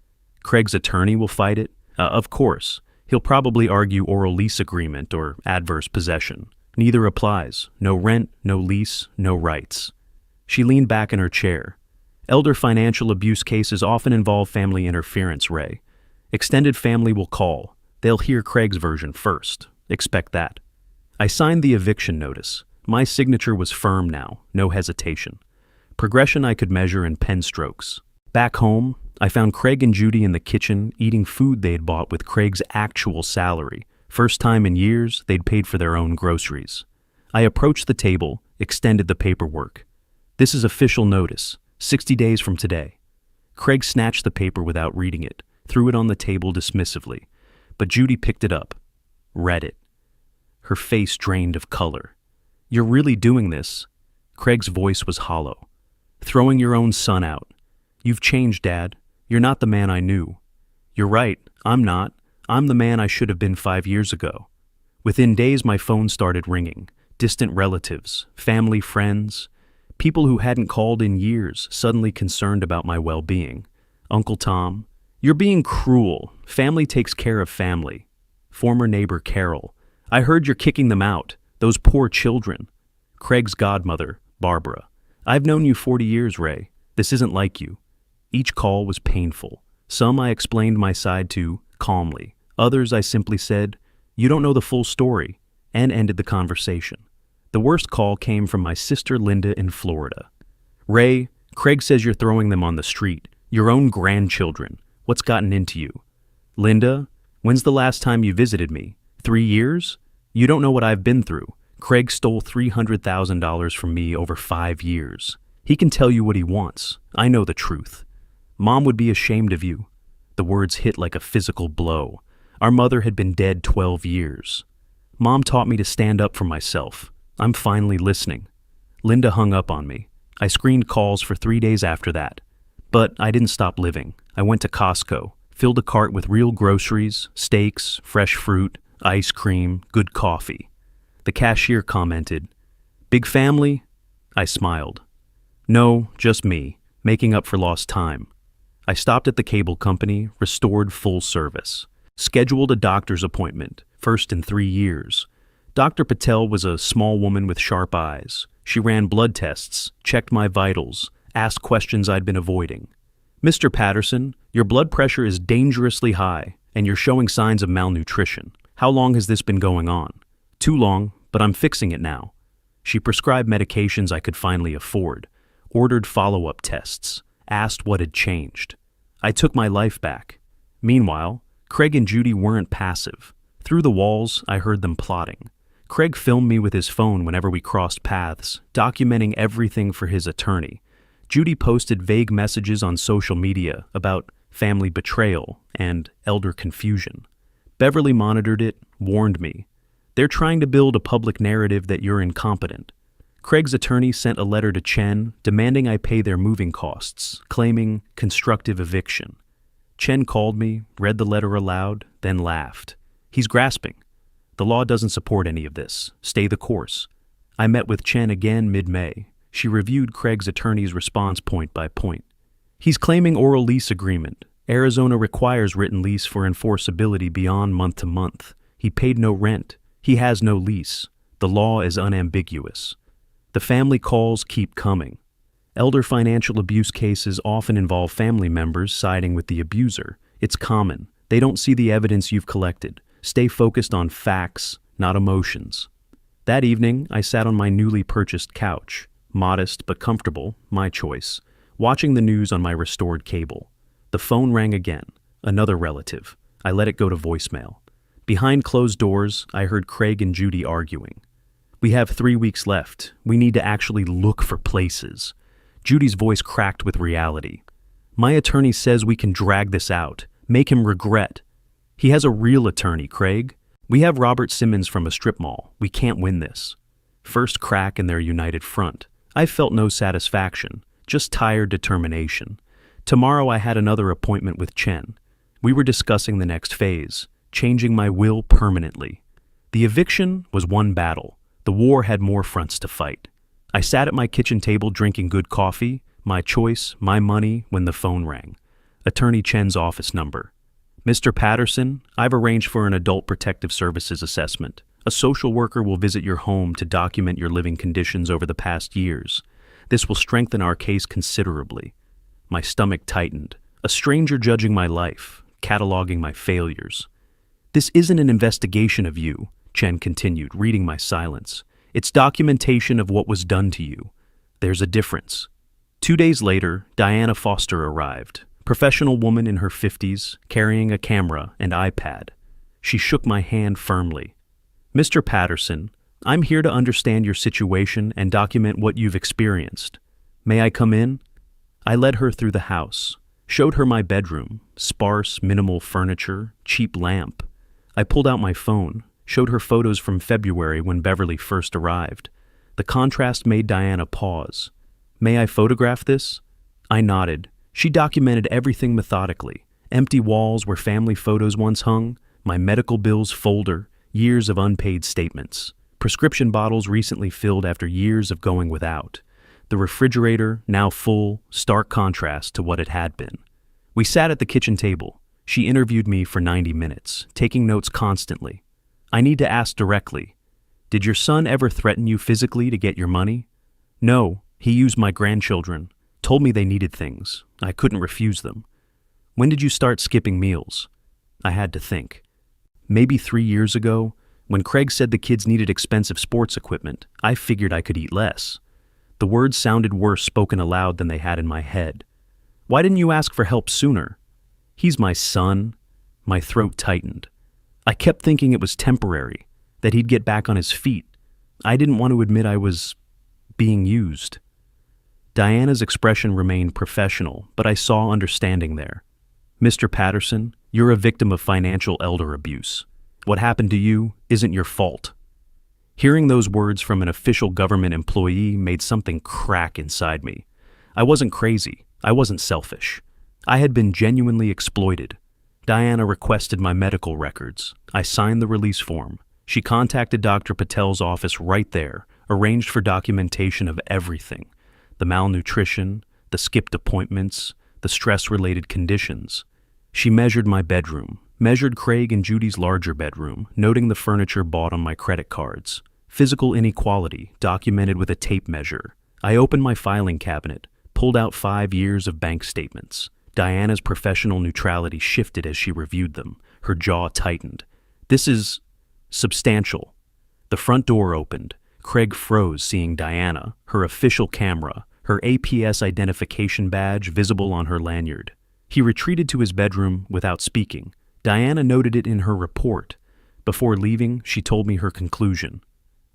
Craig's attorney will fight it? Of course. He'll probably argue oral lease agreement or adverse possession. Neither applies. No rent, no lease, no rights. She leaned back in her chair. Elder financial abuse cases often involve family interference, Ray. Extended family will call. They'll hear Craig's version first. Expect that. I signed the eviction notice. My signature was firm now, no hesitation. Progression I could measure in pen strokes. Back home, I found Craig and Judy in the kitchen eating food they'd bought with Craig's actual salary. First time in years, they'd paid for their own groceries. I approached the table, extended the paperwork. This is official notice, 60 days from today. Craig snatched the paper without reading it, threw it on the table dismissively, but Judy picked it up, read it. Her face drained of color. "You're really doing this?" Craig's voice was hollow. "Throwing your own son out. You've changed, Dad. You're not the man I knew." "You're right, I'm not. I'm the man I should have been 5 years ago." Within days, my phone started ringing. Distant relatives, family, friends, people who hadn't called in years, suddenly concerned about my well-being. Uncle Tom, "You're being cruel. Family takes care of family." Former neighbor Carol, "I heard you're kicking them out. Those poor children." Craig's godmother, Barbara, "I've known you 40 years, Ray. This isn't like you." Each call was painful. Some I explained my side to, calmly. Others I simply said, "You don't know the full story," and ended the conversation. The worst call came from my sister Linda in Florida. "Ray, Craig says you're throwing them on the street. Your own grandchildren. What's gotten into you?" "Linda, when's the last time you visited me? 3 years? You don't know what I've been through. Craig stole $300,000 from me over 5 years. He can tell you what he wants. I know the truth. Mom would be ashamed of you." The words hit like a physical blow. Our mother had been dead 12 years. Mom taught me to stand up for myself. I'm finally listening. Linda hung up on me. I screened calls for 3 days after that. But I didn't stop living. I went to Costco, filled a cart with real groceries, steaks, fresh fruit, ice cream, good coffee. The cashier commented, "Big family?" I smiled. "No, just me, making up for lost time." I stopped at the cable company, restored full service. Scheduled a doctor's appointment, first in 3 years. Dr. Patel was a small woman with sharp eyes. She ran blood tests, checked my vitals, asked questions I'd been avoiding. "Mr. Patterson, your blood pressure is dangerously high. and you're showing signs of malnutrition. How long has this been going on? Too long, but I'm fixing it now. She prescribed medications I could finally afford, ordered follow-up tests, asked what had changed. I took my life back. Meanwhile, Craig and Judy weren't passive. Through the walls, I heard them plotting. Craig filmed me with his phone whenever we crossed paths, documenting everything for his attorney. Judy posted vague messages on social media about family betrayal and elder confusion. Beverly monitored it, warned me. They're trying to build a public narrative that you're incompetent. Craig's attorney sent a letter to Chen demanding I pay their moving costs, claiming constructive eviction. Chen called me, read the letter aloud, then laughed. He's grasping. The law doesn't support any of this. Stay the course. I met with Chen again mid-May. She reviewed Craig's attorney's response point by point. He's claiming oral lease agreement. Arizona requires written lease for enforceability beyond month to month. He paid no rent. He has no lease. The law is unambiguous. The family calls keep coming. Elder financial abuse cases often involve family members siding with the abuser. It's common. They don't see the evidence you've collected. Stay focused on facts, not emotions. That evening, I sat on my newly purchased couch, modest but comfortable, my choice, watching the news on my restored cable. The phone rang again, another relative. I let it go to voicemail. Behind closed doors, I heard Craig and Judy arguing. We have 3 weeks left. We need to actually look for places. Judy's voice cracked with reality. My attorney says we can drag this out, make him regret. He has a real attorney, Craig. We have Robert Simmons from a strip mall. We can't win this. First crack in their united front. I felt no satisfaction, just tired determination. Tomorrow I had another appointment with Chen. We were discussing the next phase, changing my will permanently. The eviction was one battle. The war had more fronts to fight. I sat at my kitchen table drinking good coffee, my choice, my money, when the phone rang. Attorney Chen's office number. Mr. Patterson, I've arranged for an adult protective services assessment. A social worker will visit your home to document your living conditions over the past years. This will strengthen our case considerably. My stomach tightened. A stranger judging my life, cataloging my failures. This isn't an investigation of you, Chen continued, reading my silence. It's documentation of what was done to you. There's a difference. 2 days later, Diana Foster arrived, professional woman in her 50s, carrying a camera and iPad. She shook my hand firmly. Mr. Patterson, I'm here to understand your situation and document what you've experienced. May I come in? I led her through the house, showed her my bedroom, sparse, minimal furniture, cheap lamp. I pulled out my phone, showed her photos from February when Beverly first arrived. The contrast made Diana pause. May I photograph this? I nodded. She documented everything methodically. Empty walls where family photos once hung, my medical bills folder, years of unpaid statements, prescription bottles recently filled after years of going without. The refrigerator, now full, stark contrast to what it had been. We sat at the kitchen table. She interviewed me for 90 minutes, taking notes constantly. I need to ask directly. Did your son ever threaten you physically to get your money? No, he used my grandchildren, told me they needed things. I couldn't refuse them. When did you start skipping meals? I had to think. Maybe 3 years ago, when Craig said the kids needed expensive sports equipment, I figured I could eat less. The words sounded worse spoken aloud than they had in my head. Why didn't you ask for help sooner? He's my son. My throat tightened. I kept thinking it was temporary, that he'd get back on his feet. I didn't want to admit I was being used. Diana's expression remained professional, but I saw understanding there. Mr. Patterson, you're a victim of financial elder abuse. What happened to you isn't your fault. Hearing those words from an official government employee made something crack inside me. I wasn't crazy. I wasn't selfish. I had been genuinely exploited. Diana requested my medical records. I signed the release form. She contacted Dr. Patel's office right there, arranged for documentation of everything. The malnutrition, the skipped appointments, the stress-related conditions. She measured my bedroom, measured Craig and Judy's larger bedroom, noting the furniture bought on my credit cards. Physical inequality, documented with a tape measure. I opened my filing cabinet, pulled out 5 years of bank statements. Diana's professional neutrality shifted as she reviewed them. Her jaw tightened. "This is substantial." The front door opened. Craig froze, seeing Diana, her official camera, her APS identification badge visible on her lanyard. He retreated to his bedroom without speaking. Diana noted it in her report. Before leaving, she told me her conclusion.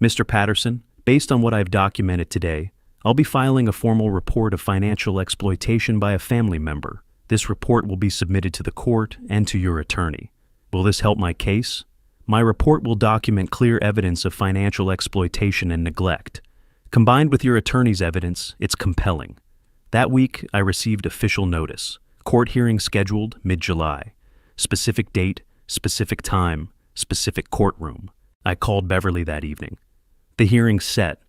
"Mr. Patterson, based on what I've documented today, I'll be filing a formal report of financial exploitation by a family member. This report will be submitted to the court and to your attorney. Will this help my case? My report will document clear evidence of financial exploitation and neglect. Combined with your attorney's evidence, it's compelling." That week, I received official notice. Court hearing scheduled mid-July. Specific date, specific time, specific courtroom. I called Beverly that evening. "The hearing's set.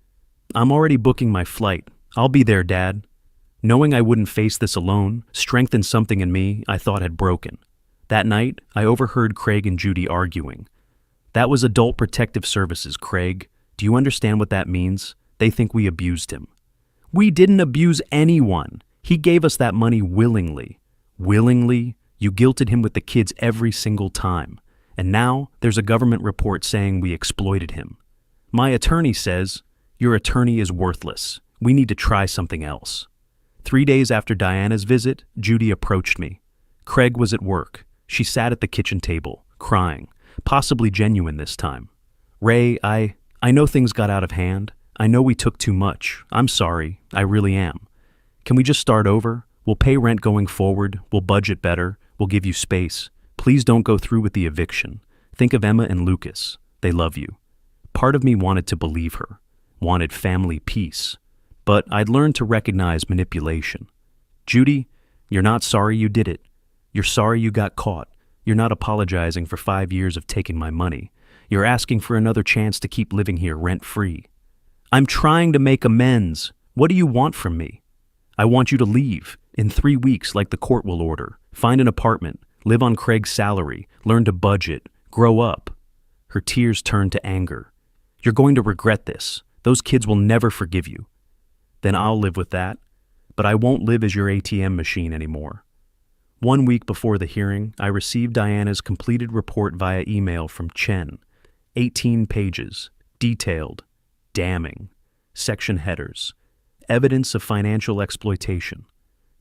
I'm already booking my flight. I'll be there, Dad." Knowing I wouldn't face this alone strengthened something in me I thought had broken. That night, I overheard Craig and Judy arguing. "That was Adult Protective Services, Craig. Do you understand what that means? They think we abused him." "We didn't abuse anyone. He gave us that money willingly." "Willingly? You guilted him with the kids every single time. And now there's a government report saying we exploited him." "My attorney says, your attorney is worthless. We need to try something else." 3 days after Diana's visit, Judy approached me. Craig was at work. She sat at the kitchen table, crying, possibly genuine this time. "Ray, I know things got out of hand. I know we took too much. I'm sorry. I really am. Can we just start over? We'll pay rent going forward. We'll budget better. We'll give you space. Please don't go through with the eviction. Think of Emma and Lucas. They love you." Part of me wanted to believe her, wanted family peace. But I'd learned to recognize manipulation. "Judy, you're not sorry you did it. You're sorry you got caught. You're not apologizing for 5 years of taking my money. You're asking for another chance to keep living here rent-free." "I'm trying to make amends. What do you want from me?" "I want you to leave in 3 weeks like the court will order. Find an apartment, live on Craig's salary, learn to budget, grow up." Her tears turned to anger. "You're going to regret this. Those kids will never forgive you." "Then I'll live with that. But I won't live as your ATM machine anymore." 1 week before the hearing, I received Diana's completed report via email from Chen. 18 pages, detailed, damning, section headers, evidence of financial exploitation,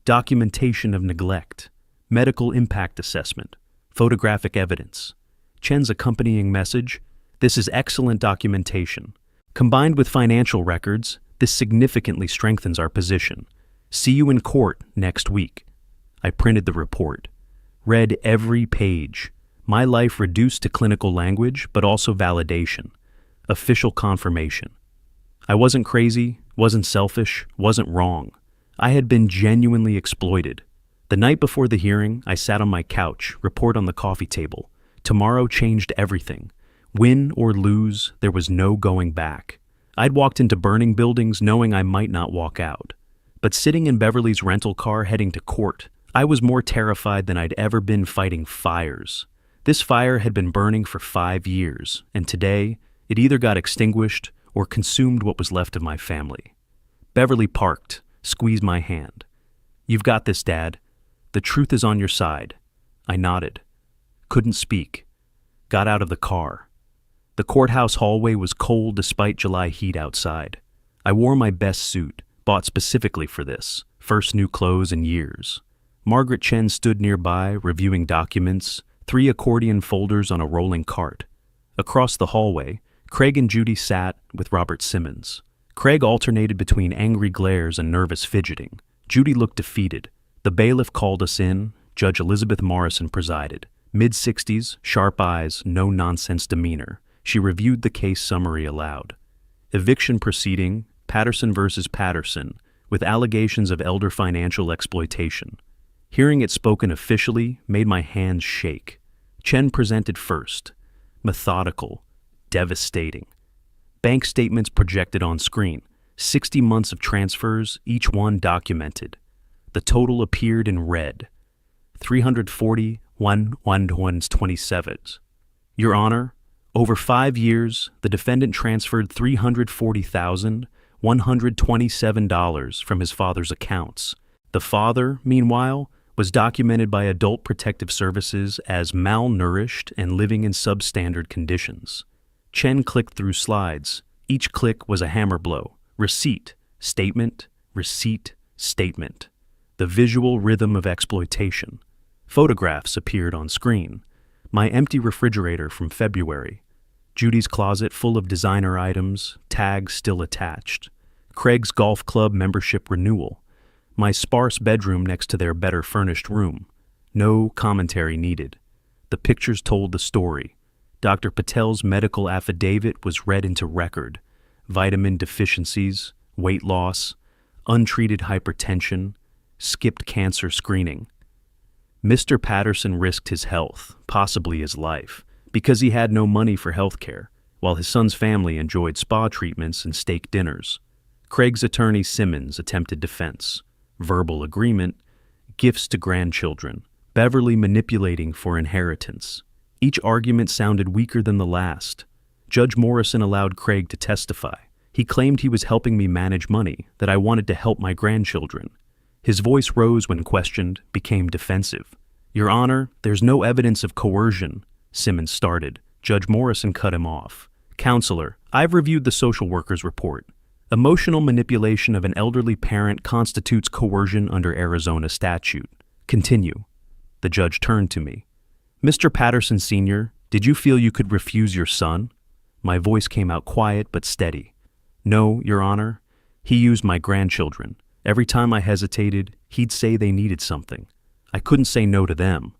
documentation of neglect, medical impact assessment, photographic evidence. Chen's accompanying message: "This is excellent documentation. Combined with financial records, this significantly strengthens our position. See you in court next week." I printed the report, read every page. My life reduced to clinical language, but also validation, official confirmation. I wasn't crazy, wasn't selfish, wasn't wrong. I had been genuinely exploited. The night before the hearing, I sat on my couch, report on the coffee table. Tomorrow changed everything. Win or lose, there was no going back. I'd walked into burning buildings knowing I might not walk out. But sitting in Beverly's rental car heading to court, I was more terrified than I'd ever been fighting fires. This fire had been burning for 5 years, and today, it either got extinguished or consumed what was left of my family. Beverly parked, squeezed my hand. "You've got this, Dad. The truth is on your side." I nodded. Couldn't speak. Got out of the car. The courthouse hallway was cold despite July heat outside. I wore my best suit, bought specifically for this, first new clothes in years. Margaret Chen stood nearby, reviewing documents, 3 accordion folders on a rolling cart. Across the hallway, Craig and Judy sat with Robert Simmons. Craig alternated between angry glares and nervous fidgeting. Judy looked defeated. The bailiff called us in. Judge Elizabeth Morrison presided. Mid-60s, sharp eyes, no-nonsense demeanor. She reviewed the case summary aloud. Eviction proceeding, Patterson versus Patterson, with allegations of elder financial exploitation. Hearing it spoken officially made my hands shake. Chen presented first. Methodical. Devastating. Bank statements projected on screen. 60 months of transfers, each one documented. The total appeared in red. 340,127. Your Honor, over 5 years, the defendant transferred $340,127 from his father's accounts. The father, meanwhile, was documented by Adult Protective Services as malnourished and living in substandard conditions. Chen clicked through slides. Each click was a hammer blow. Receipt, statement, receipt, statement. The visual rhythm of exploitation. Photographs appeared on screen. My empty refrigerator from February. Judy's closet full of designer items, tags still attached. Craig's golf club membership renewal. My sparse bedroom next to their better furnished room. No commentary needed. The pictures told the story. Dr. Patel's medical affidavit was read into record. Vitamin deficiencies, weight loss, untreated hypertension, skipped cancer screening. Mr. Patterson risked his health, possibly his life, because he had no money for health care, while his son's family enjoyed spa treatments and steak dinners. Craig's attorney Simmons attempted defense, verbal agreement, gifts to grandchildren, Beverly manipulating for inheritance. Each argument sounded weaker than the last. Judge Morrison allowed Craig to testify. He claimed he was helping me manage money, that I wanted to help my grandchildren. His voice rose when questioned, became defensive. Your Honor, there's no evidence of coercion, Simmons started. Judge Morrison cut him off. Counselor, I've reviewed the social worker's report. Emotional manipulation of an elderly parent constitutes coercion under Arizona statute. Continue. The judge turned to me. Mr. Patterson Sr., did you feel you could refuse your son? My voice came out quiet but steady. No, Your Honor. He used my grandchildren. Every time I hesitated, he'd say they needed something. I couldn't say no to them.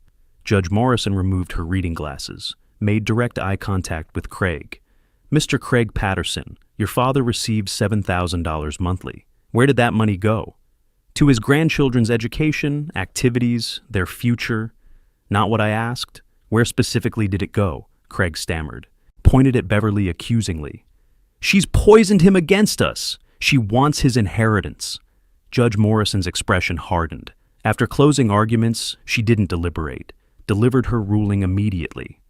Judge Morrison removed her reading glasses, made direct eye contact with Craig. Mr. Craig Patterson, your father received $7,000 monthly. Where did that money go? To his grandchildren's education, activities, their future. Not what I asked. Where specifically did it go? Craig stammered, pointed at Beverly accusingly. She's poisoned him against us. She wants his inheritance. Judge Morrison's expression hardened. After closing arguments, she didn't deliberate, delivered her ruling immediately.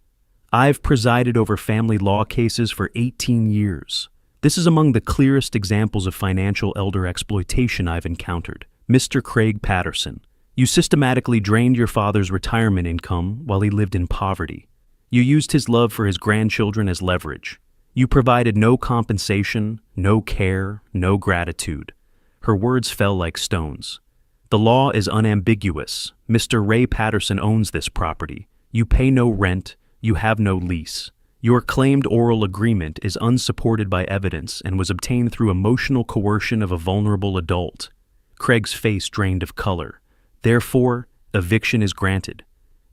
I've presided over family law cases for 18 years. This is among the clearest examples of financial elder exploitation I've encountered. Mr. Craig Patterson, you systematically drained your father's retirement income while he lived in poverty. You used his love for his grandchildren as leverage. You provided no compensation, no care, no gratitude. Her words fell like stones. The law is unambiguous. Mr. Ray Patterson owns this property. You pay no rent. You have no lease. Your claimed oral agreement is unsupported by evidence and was obtained through emotional coercion of a vulnerable adult. Craig's face drained of color. Therefore, eviction is granted.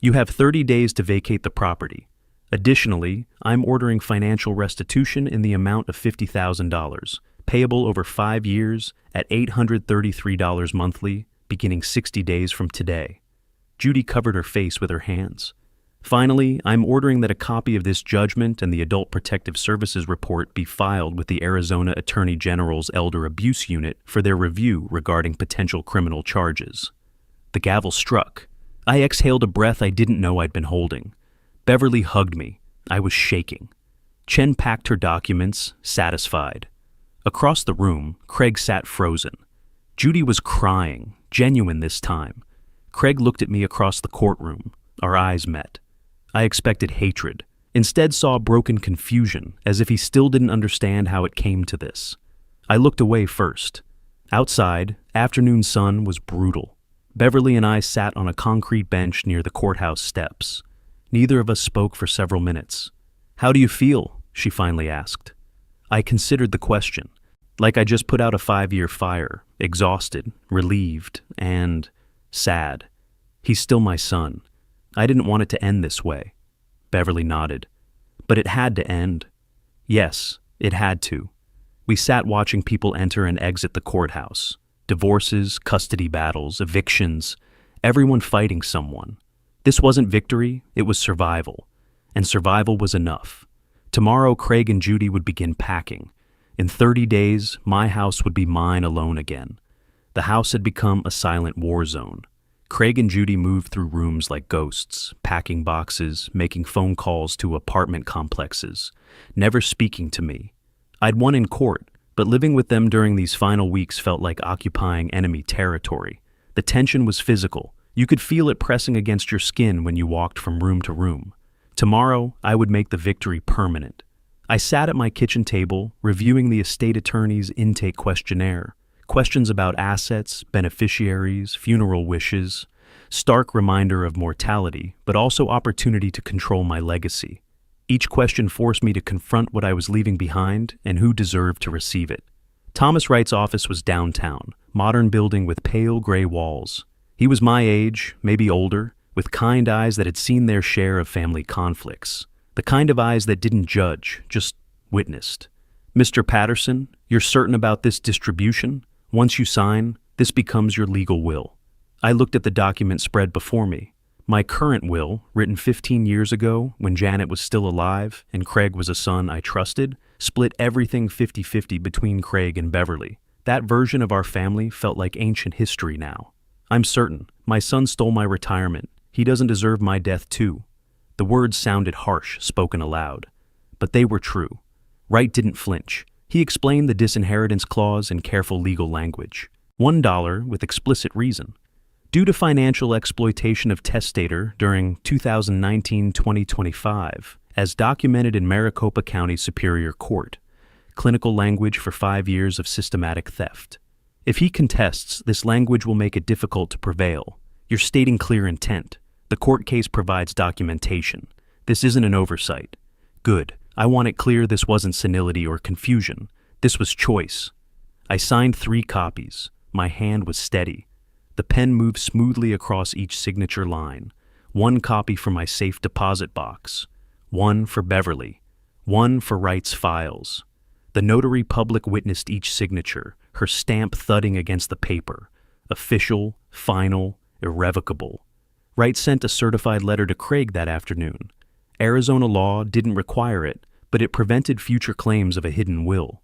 You have 30 days to vacate the property. Additionally, I'm ordering financial restitution in the amount of $50,000, payable over 5 years at $833 monthly, beginning 60 days from today. Judy covered her face with her hands. Finally, I'm ordering that a copy of this judgment and the Adult Protective Services report be filed with the Arizona Attorney General's Elder Abuse Unit for their review regarding potential criminal charges. The gavel struck. I exhaled a breath I didn't know I'd been holding. Beverly hugged me. I was shaking. Chen packed her documents, satisfied. Across the room, Craig sat frozen. Judy was crying, genuine this time. Craig looked at me across the courtroom. Our eyes met. I expected hatred. Instead saw broken confusion, as if he still didn't understand how it came to this. I looked away first. Outside, afternoon sun was brutal. Beverly and I sat on a concrete bench near the courthouse steps. Neither of us spoke for several minutes. How do you feel? She finally asked. I considered the question, like I just put out a 5-year fire, exhausted, relieved, and sad. He's still my son. I didn't want it to end this way. Beverly nodded. But it had to end. Yes, it had to. We sat watching people enter and exit the courthouse. Divorces, custody battles, evictions, everyone fighting someone. This wasn't victory, it was survival. And survival was enough. Tomorrow, Craig and Judy would begin packing. In 30 days, my house would be mine alone again. The house had become a silent war zone. Craig and Judy moved through rooms like ghosts, packing boxes, making phone calls to apartment complexes, never speaking to me. I'd won in court, but living with them during these final weeks felt like occupying enemy territory. The tension was physical, You could feel it pressing against your skin when you walked from room to room. Tomorrow, I would make the victory permanent. I sat at my kitchen table, reviewing the estate attorney's intake questionnaire. Questions about assets, beneficiaries, funeral wishes. Stark reminder of mortality, but also opportunity to control my legacy. Each question forced me to confront what I was leaving behind and who deserved to receive it. Thomas Wright's office was downtown, modern building with pale gray walls. He was my age, maybe older, with kind eyes that had seen their share of family conflicts. The kind of eyes that didn't judge, just witnessed. "Mr. Patterson, you're certain about this distribution? Once you sign, this becomes your legal will." I looked at the document spread before me. My current will, written 15 years ago when Janet was still alive and Craig was a son I trusted, split everything 50-50 between Craig and Beverly. That version of our family felt like ancient history now. "I'm certain. My son stole my retirement. He doesn't deserve my death too." The words sounded harsh, spoken aloud. But they were true. Wright didn't flinch. He explained the disinheritance clause in careful legal language. $1 with explicit reason. Due to financial exploitation of testator during 2019-2025, as documented in Maricopa County Superior Court. Clinical language for 5 years of systematic theft. If he contests, this language will make it difficult to prevail. You're stating clear intent. The court case provides documentation. This isn't an oversight. Good. I want it clear this wasn't senility or confusion. This was choice. I signed 3 copies. My hand was steady. The pen moved smoothly across each signature line. 1 copy for my safe deposit box. 1 for Beverly. 1 for Wright's files. The notary public witnessed each signature, her stamp thudding against the paper. Official, final, irrevocable. Wright sent a certified letter to Craig that afternoon. Arizona law didn't require it, but it prevented future claims of a hidden will.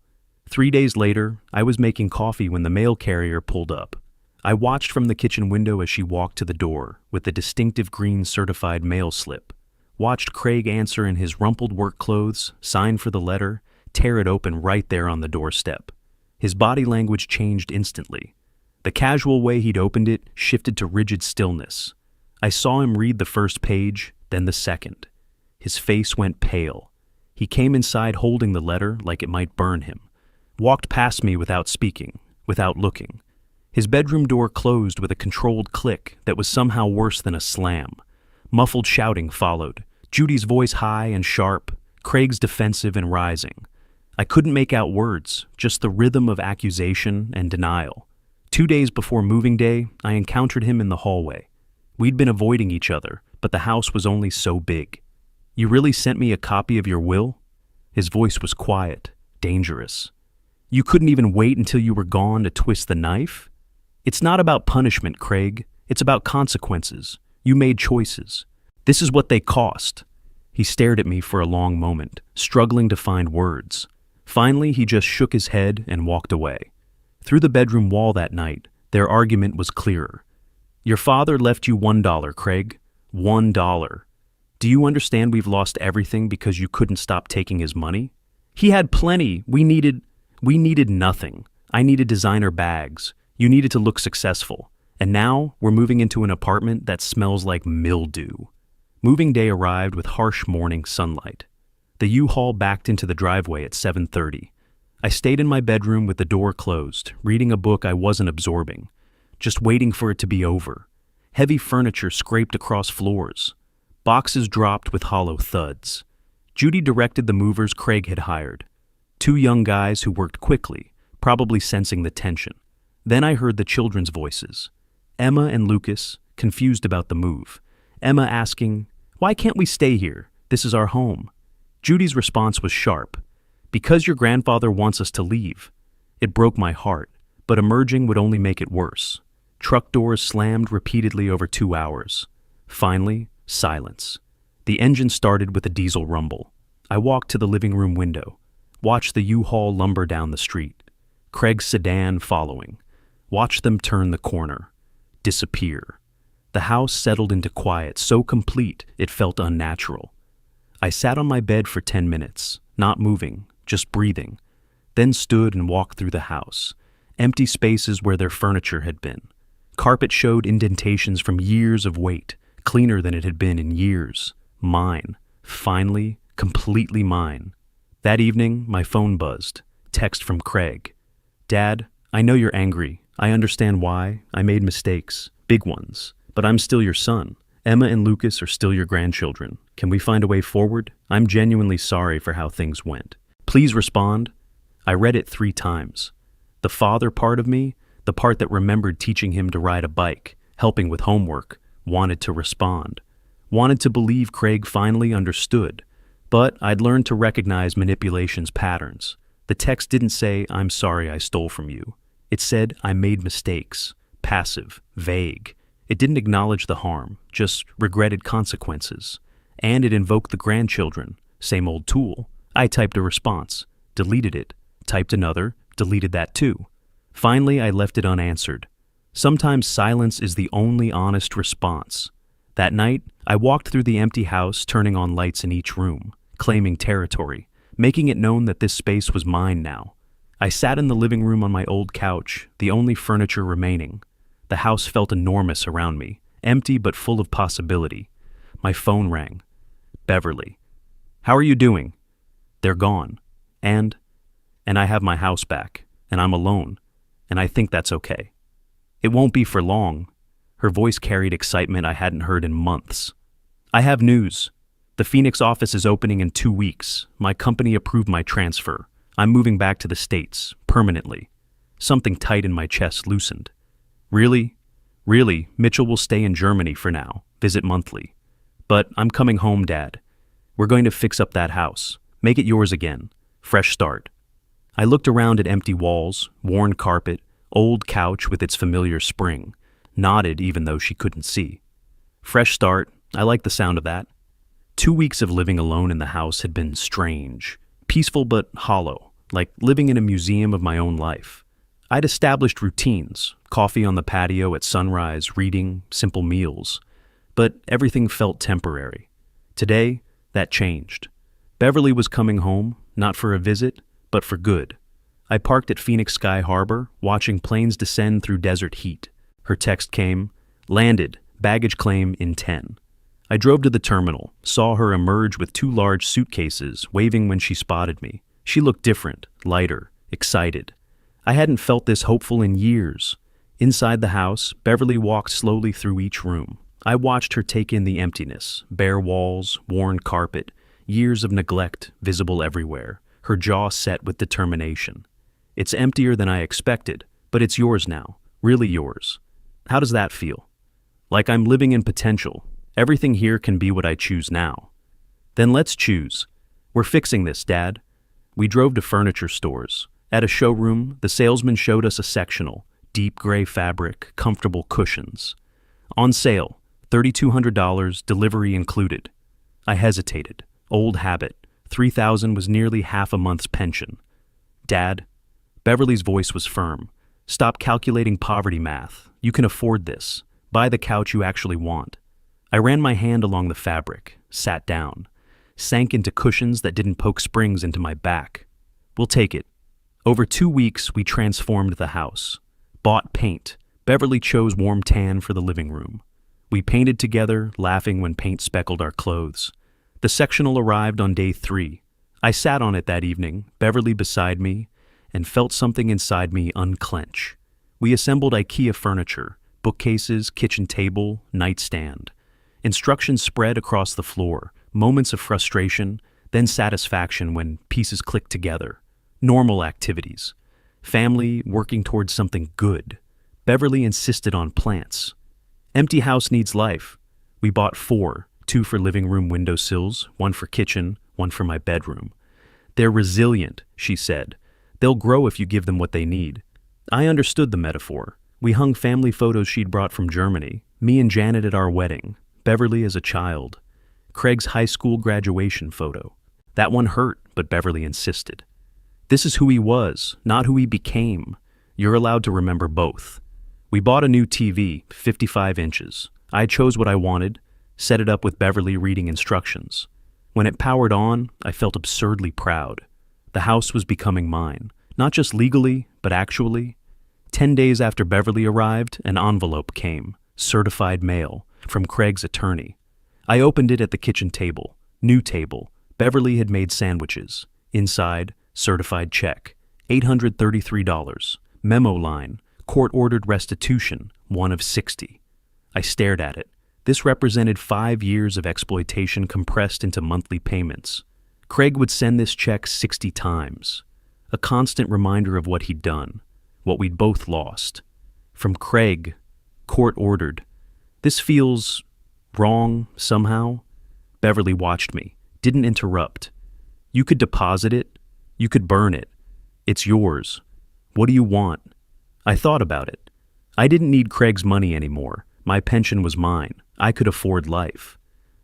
3 days later, I was making coffee when the mail carrier pulled up. I watched from the kitchen window as she walked to the door with the distinctive green certified mail slip. Watched Craig answer in his rumpled work clothes, sign for the letter, tear it open right there on the doorstep. His body language changed instantly. The casual way he'd opened it shifted to rigid stillness. I saw him read the first page, then the second. His face went pale. He came inside holding the letter like it might burn him. Walked past me without speaking, without looking. His bedroom door closed with a controlled click that was somehow worse than a slam. Muffled shouting followed, Judy's voice high and sharp, Craig's defensive and rising. I couldn't make out words, just the rhythm of accusation and denial. 2 days before moving day, I encountered him in the hallway. We'd been avoiding each other, but the house was only so big. "You really sent me a copy of your will?" His voice was quiet, dangerous. "You couldn't even wait until you were gone to twist the knife?" "It's not about punishment, Craig. It's about consequences. You made choices. This is what they cost." He stared at me for a long moment, struggling to find words. Finally, he just shook his head and walked away. Through the bedroom wall that night, their argument was clearer. "Your father left you $1, Craig. $1. Do you understand we've lost everything because you couldn't stop taking his money? He had plenty. We needed nothing. I needed designer bags. You needed to look successful. And now we're moving into an apartment that smells like mildew." Moving day arrived with harsh morning sunlight. The U-Haul backed into the driveway at 7:30. I stayed in my bedroom with the door closed, reading a book I wasn't absorbing, just waiting for it to be over. Heavy furniture scraped across floors. Boxes dropped with hollow thuds. Judy directed the movers Craig had hired. 2 young guys who worked quickly, probably sensing the tension. Then I heard the children's voices. Emma and Lucas, confused about the move. Emma asking, "Why can't we stay here? This is our home." Judy's response was sharp. "Because your grandfather wants us to leave." It broke my heart, but emerging would only make it worse. Truck doors slammed repeatedly over 2 hours. Finally, silence. The engine started with a diesel rumble. I walked to the living room window, watched the U-Haul lumber down the street. Craig's sedan following. Watched them turn the corner. Disappear. The house settled into quiet, so complete it felt unnatural. I sat on my bed for 10 minutes, not moving, just breathing, then stood and walked through the house, empty spaces where their furniture had been. Carpet showed indentations from years of weight, cleaner than it had been in years. Mine. Finally, completely mine. That evening, my phone buzzed. Text from Craig. Dad, I know you're angry. I understand why. I made mistakes. Big ones. But I'm still your son. Emma and Lucas are still your grandchildren. Can we find a way forward? I'm genuinely sorry for how things went. Please respond. I read it 3 times. The father part of me, the part that remembered teaching him to ride a bike, helping with homework, wanted to respond. Wanted to believe Craig finally understood. But I'd learned to recognize manipulation's patterns. The text didn't say, I'm sorry I stole from you. It said, I made mistakes. Passive, vague. It didn't acknowledge the harm, just regretted consequences. And it invoked the grandchildren. Same old tool. I typed a response, deleted it, typed another, deleted that too. Finally, I left it unanswered. Sometimes silence is the only honest response. That night, I walked through the empty house, turning on lights in each room, claiming territory, making it known that this space was mine now. I sat in the living room on my old couch, the only furniture remaining. The house felt enormous around me, empty but full of possibility. My phone rang. Beverly. How are you doing? They're gone. And I have my house back, and I'm alone, and I think that's okay. It won't be for long. Her voice carried excitement I hadn't heard in months. I have news. The Phoenix office is opening in 2 weeks. My company approved my transfer. I'm moving back to the States, permanently. Something tight in my chest loosened. Really? Really, Mitchell will stay in Germany for now, visit monthly. But I'm coming home, Dad. We're going to fix up that house, make it yours again. Fresh start. I looked around at empty walls, worn carpet, old couch with its familiar spring, nodded even though she couldn't see. Fresh start, I like the sound of that. 2 weeks of living alone in the house had been strange, peaceful but hollow, like living in a museum of my own life. I'd established routines, coffee on the patio at sunrise, reading, simple meals. But everything felt temporary. Today, that changed. Beverly was coming home, not for a visit, but for good. I parked at Phoenix Sky Harbor, watching planes descend through desert heat. Her text came, landed, baggage claim in 10. I drove to the terminal, saw her emerge with 2 large suitcases, waving when she spotted me. She looked different, lighter, excited. I hadn't felt this hopeful in years. Inside the house, Beverly walked slowly through each room. I watched her take in the emptiness, bare walls, worn carpet, years of neglect visible everywhere, her jaw set with determination. It's emptier than I expected, but it's yours now, really yours. How does that feel? Like I'm living in potential. Everything here can be what I choose now. Then let's choose. We're fixing this, Dad. We drove to furniture stores. At a showroom, the salesman showed us a sectional, deep gray fabric, comfortable cushions. On sale, $3,200, delivery included. I hesitated. Old habit. $3,000 was nearly half a month's pension. Dad, Beverly's voice was firm. Stop calculating poverty math. You can afford this. Buy the couch you actually want. I ran my hand along the fabric, sat down, sank into cushions that didn't poke springs into my back. We'll take it. Over 2 weeks, we transformed the house. Bought paint. Beverly chose warm tan for the living room. We painted together, laughing when paint speckled our clothes. The sectional arrived on day 3. I sat on it that evening, Beverly beside me, and felt something inside me unclench. We assembled IKEA furniture, bookcases, kitchen table, nightstand. Instructions spread across the floor, moments of frustration, then satisfaction when pieces clicked together. Normal activities. Family working towards something good. Beverly insisted on plants. Empty house needs life. We bought 4, 2 for living room windowsills, 1 for kitchen, 1 for my bedroom. They're resilient, she said. They'll grow if you give them what they need. I understood the metaphor. We hung family photos she'd brought from Germany, me and Janet at our wedding, Beverly as a child, Craig's high school graduation photo. That one hurt, but Beverly insisted. This is who he was, not who he became. You're allowed to remember both. We bought a new TV, 55 inches. I chose what I wanted, set it up with Beverly reading instructions. When it powered on, I felt absurdly proud. The house was becoming mine, not just legally, but actually. 10 days after Beverly arrived, an envelope came, certified mail, from Craig's attorney. I opened it at the kitchen table. New table. Beverly had made sandwiches. Inside, certified check. $833. Memo line. Court-ordered restitution, one of 60. I stared at it. This represented 5 years of exploitation compressed into monthly payments. Craig would send this check 60 times. A constant reminder of what he'd done, what we'd both lost. From Craig, court-ordered. This feels wrong somehow. Beverly watched me, didn't interrupt. You could deposit it. You could burn it. It's yours. What do you want? I thought about it. I didn't need Craig's money anymore. My pension was mine. I could afford life.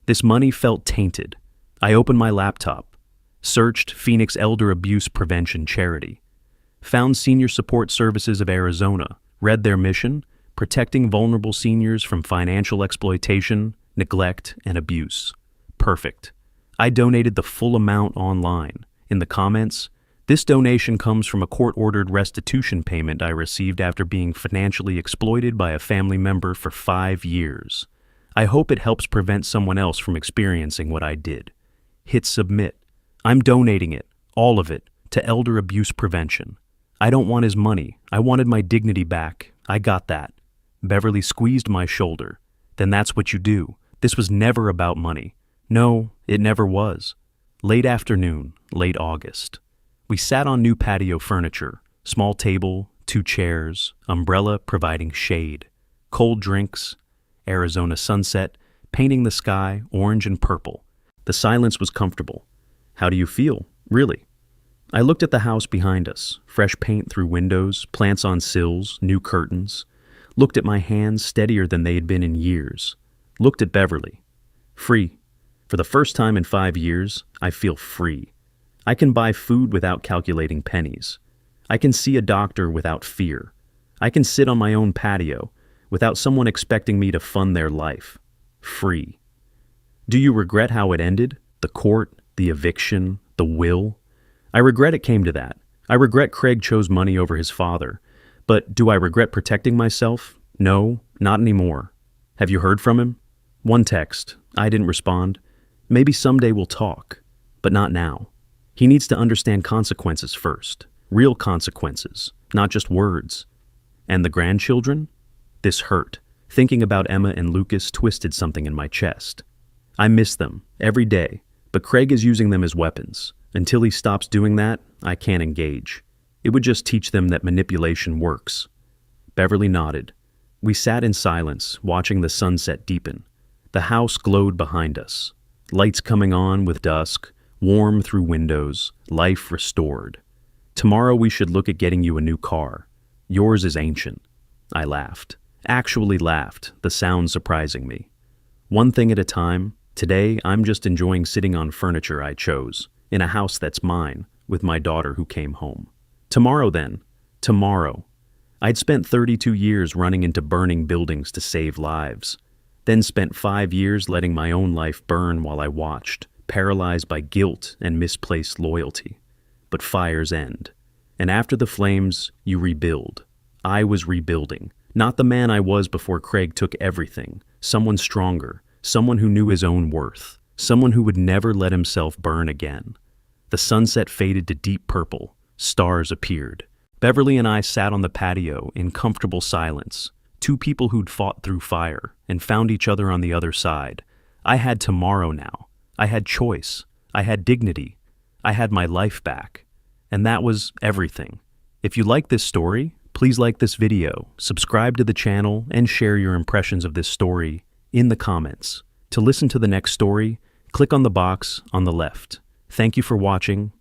This money felt tainted. I opened my laptop, searched Phoenix Elder Abuse Prevention Charity, found Senior Support Services of Arizona, read their mission, protecting vulnerable seniors from financial exploitation, neglect, and abuse. Perfect. I donated the full amount online. In the comments, this donation comes from a court-ordered restitution payment I received after being financially exploited by a family member for 5 years. I hope it helps prevent someone else from experiencing what I did. Hit submit. I'm donating it, all of it, to elder abuse prevention. I don't want his money. I wanted my dignity back. I got that. Beverly squeezed my shoulder. Then that's what you do. This was never about money. No, it never was. Late afternoon, late August. We sat on new patio furniture, small table, 2 chairs, umbrella providing shade, cold drinks, Arizona sunset, painting the sky orange and purple. The silence was comfortable. How do you feel, really? I looked at the house behind us, fresh paint through windows, plants on sills, new curtains. Looked at my hands steadier than they had been in years. Looked at Beverly. Free. For the first time in 5 years, I feel free. I can buy food without calculating pennies. I can see a doctor without fear. I can sit on my own patio without someone expecting me to fund their life. Free. Do you regret how it ended? The court, the eviction, the will? I regret it came to that. I regret Craig chose money over his father. But do I regret protecting myself? No, not anymore. Have you heard from him? One text. I didn't respond. Maybe someday we'll talk, but not now. He needs to understand consequences first. Real consequences, not just words. And the grandchildren? This hurt. Thinking about Emma and Lucas twisted something in my chest. I miss them, every day, but Craig is using them as weapons. Until he stops doing that, I can't engage. It would just teach them that manipulation works. Beverly nodded. We sat in silence, watching the sunset deepen. The house glowed behind us. Lights coming on with dusk, warm through windows, life restored. Tomorrow we should look at getting you a new car. Yours is ancient. I laughed. Actually laughed, the sound surprising me. One thing at a time. Today, I'm just enjoying sitting on furniture I chose, in a house that's mine, with my daughter who came home. Tomorrow then. Tomorrow. I'd spent 32 years running into burning buildings to save lives. Then spent 5 years letting my own life burn while I watched, paralyzed by guilt and misplaced loyalty. But fires end. And after the flames, you rebuild. I was rebuilding. Not the man I was before Craig took everything. Someone stronger. Someone who knew his own worth. Someone who would never let himself burn again. The sunset faded to deep purple. Stars appeared. Beverly and I sat on the patio in comfortable silence. 2 people who'd fought through fire and found each other on the other side. I had tomorrow now. I had choice. I had dignity. I had my life back. And that was everything. If you like this story, please like this video, subscribe to the channel, and share your impressions of this story in the comments. To listen to the next story, click on the box on the left. Thank you for watching.